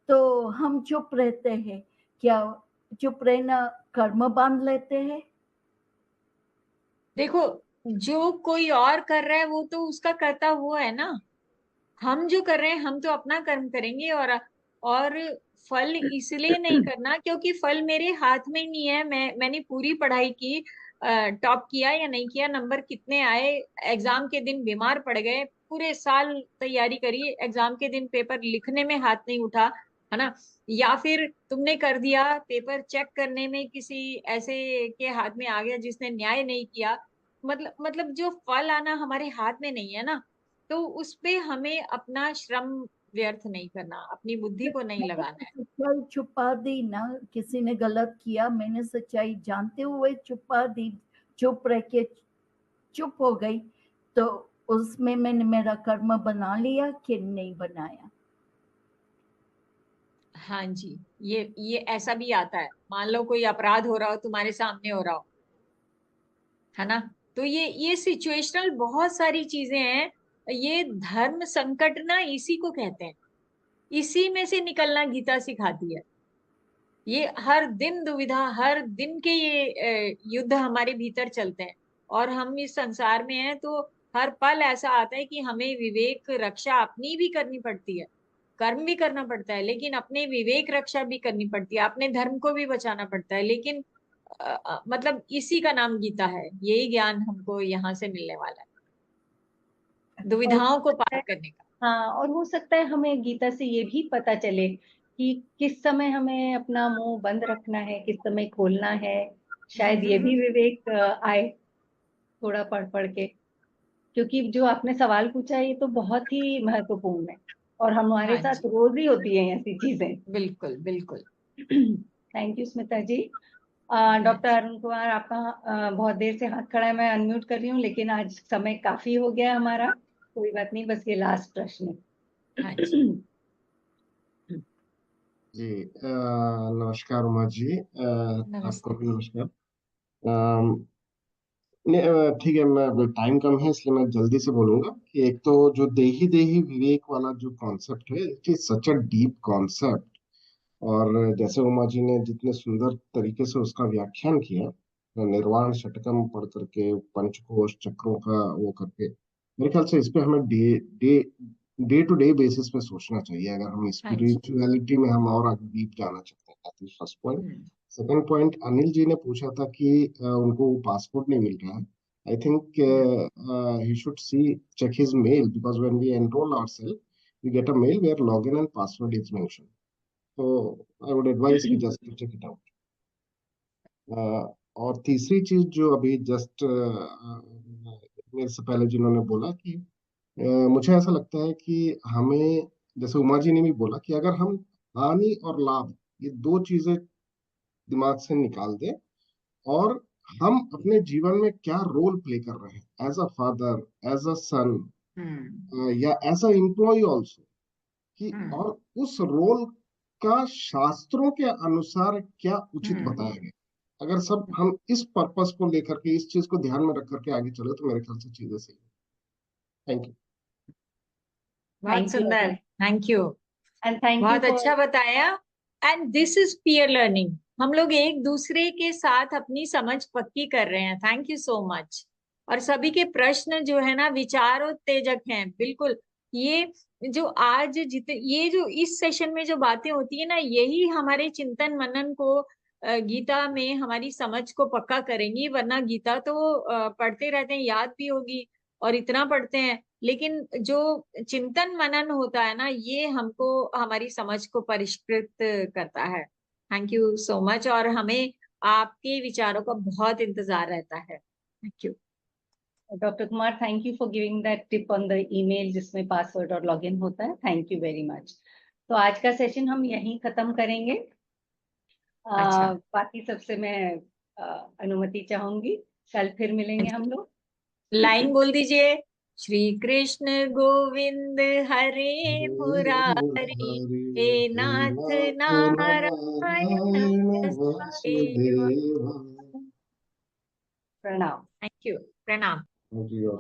[SPEAKER 6] तो हम चुप रहते हैं। क्या चुप रहना कर्म बांध लेते हैं?
[SPEAKER 2] देखो, जो कोई और कर रहा है वो तो उसका करता हुआ है ना। हम जो कर रहे हैं, हम तो अपना कर्म करेंगे। और फल इसलिए नहीं करना क्योंकि फल मेरे हाथ में ही नहीं है। मैंने पूरी पढ़ाई की, टॉप किया या नहीं किया, नंबर कितने आए, एग्जाम के दिन बीमार पड़ गए, पूरे साल तैयारी करी, एग्जाम के दिन पेपर लिखने में हाथ नहीं उठा, है ना। या फिर तुमने कर दिया, पेपर चेक करने में किसी ऐसे के हाथ में आ गया जिसने न्याय नहीं किया। मतलब जो फल आना हमारे हाथ में नहीं है ना, तो उस पे हमें अपना श्रम व्यर्थ नहीं करना, अपनी बुद्धि को नहीं
[SPEAKER 6] मैंने
[SPEAKER 2] लगाना है।
[SPEAKER 6] सच्चाई छुपा दी ना, किसी ने गलत किया, मैंने सच्चाई जानते हुए छुपा दी, चुप रह के चुप हो गई, तो उसमें मैंने मेरा कर्म बना लिया कि नहीं बनाया?
[SPEAKER 2] हाँ जी, ये ऐसा भी आता है। मान लो कोई अपराध हो रहा हो, तुम्हारे सामने हो रहा हो, है ना, तो ये सिचुएशनल बहुत सारी चीजें हैं। ये धर्म संकट ना इसी को कहते हैं, इसी में से निकलना गीता सिखाती है। ये हर दिन दुविधा, हर दिन के ये युद्ध हमारे भीतर चलते हैं। और हम इस संसार में हैं तो हर पल ऐसा आता है कि हमें विवेक रक्षा अपनी भी करनी पड़ती है, कर्म भी करना पड़ता है, लेकिन अपने विवेक रक्षा भी करनी पड़ती है, अपने धर्म को भी बचाना पड़ता है। लेकिन मतलब इसी का नाम गीता है, यही ज्ञान हमको यहाँ से मिलने वाला है,
[SPEAKER 1] और
[SPEAKER 2] दुविधाओं को पार करने का।
[SPEAKER 1] हाँ, और हो सकता है हमें गीता से ये भी पता चले कि किस समय हमें अपना मुंह बंद रखना है, किस समय खोलना है। शायद ये भी विवेक आए थोड़ा पढ़ पढ़ के। क्योंकि जो आपने सवाल पूछा है ये तो बहुत ही महत्वपूर्ण है, और हमारे
[SPEAKER 2] हाँ
[SPEAKER 1] साथ
[SPEAKER 2] जी,
[SPEAKER 1] रोज ही होती है ऐसी चीजें।
[SPEAKER 2] बिल्कुल बिल्कुल।
[SPEAKER 1] थैंक यू स्मिता जी।
[SPEAKER 2] हाँ
[SPEAKER 1] डॉक्टर अरुण कुमार, आपका बहुत देर से हाथ खड़ा है, मैं अनम्यूट कर रही हूँ, लेकिन आज समय काफी हो गया हमारा। कोई बात नहीं, बस ये लास्ट प्रश्न
[SPEAKER 2] हाँ
[SPEAKER 1] है।
[SPEAKER 2] जी।
[SPEAKER 7] जी, नमस्कार उमा जी, आपको
[SPEAKER 2] नमस्ते।
[SPEAKER 7] भी नमस्कार। नहीं, ठीक है, मैं टाइम कम है इसलिए मैं जल्दी से बोलूंगा कि एक तो जो देही देही विवेक वाला जो कॉन्सेप्ट है, it is such a deep concept. और जैसे उमा जी ने जितने सुंदर तरीके से उसका व्याख्यान किया, निर्वाण षटकम पढ़ करके, पंचकोश चक्रों का वो करके, मेरे ख्याल से इस पे हमें डे टू डे बेसिस पे सोचना चाहिए अगर हम
[SPEAKER 2] हाँ जी।
[SPEAKER 7] स्पिरिचुअलिटी में हम और आगे डीप जाना चाहते हैं। That is first point.
[SPEAKER 2] Hmm.
[SPEAKER 7] Second point, Anil ji ने पूछा था कि उनको पासपोर्ट नहीं मिल रहा है। I think he should see check his mail, because when we enroll ourselves we get a mail where login and password is mentioned. So I would advise कि just to check it out. और तीसरी चीज जो अभी just मेरे से पहले जिन्होंने बोला कि मुझे ऐसा लगता है कि हमें, जैसे उमा जी ने भी बोला कि अगर हम हानि और लाभ ये दो चीजें दिमाग से निकाल दें, और हम अपने जीवन में क्या रोल प्ले कर रहे हैं as a father, as a son,
[SPEAKER 2] hmm.
[SPEAKER 7] या एज अ एम्प्लॉय ऑल्सो, कि
[SPEAKER 2] हम्म।
[SPEAKER 7] और उस रोल का शास्त्रों के अनुसार क्या उचित
[SPEAKER 2] हम्म।
[SPEAKER 7] बताया गया। अगर सब हम इस पर्पस को लेकर के, इस चीज को ध्यान में रख करके आगे चले तो मेरे ख्याल से चीजें सही। Thank you.
[SPEAKER 2] बहुत
[SPEAKER 1] Thank you,
[SPEAKER 2] सुंदर,
[SPEAKER 1] Ratan.
[SPEAKER 2] Thank you,
[SPEAKER 1] And thank you
[SPEAKER 2] बहुत
[SPEAKER 1] for
[SPEAKER 2] अच्छा बताया। And this is peer learning, हम लोग एक दूसरे के साथ अपनी समझ पक्की कर रहे हैं। Thank you so much. और सभी के प्रश्न जो है ना विचारोत्तेजक हैं, बिल्कुल। ये जो आज ये जो इस सेशन में जो बातें होती है ना, यही हमारे चिंतन मनन को गीता में हमारी समझ को पक्का करेंगी। वरना गीता तो पढ़ते रहते हैं, याद भी होगी और इतना पढ़ते हैं, लेकिन जो चिंतन मनन होता है ना, ये हमको हमारी समझ को परिष्कृत करता है। Thank you so much. और हमें आपके विचारों का बहुत इंतजार रहता है। Thank you.
[SPEAKER 1] Dr. Kumar, thank you for giving that tip on the email जिसमें पासवर्ड और लॉगिन होता है। Thank you very much. तो आज का सेशन हम यहीं खत्म करेंगे।
[SPEAKER 2] अच्छा।
[SPEAKER 1] बाकी सबसे मैं अनुमति चाहूंगी, कल फिर मिलेंगे हम लोग।
[SPEAKER 2] लाइन बोल दीजिए। श्री कृष्ण गोविंद हरे मुरारी, हे नाथ नारायण वासुदेव।
[SPEAKER 7] वासुदेव।
[SPEAKER 1] प्रणाम।
[SPEAKER 2] थैंक यू, प्रणाम।
[SPEAKER 7] Thank you.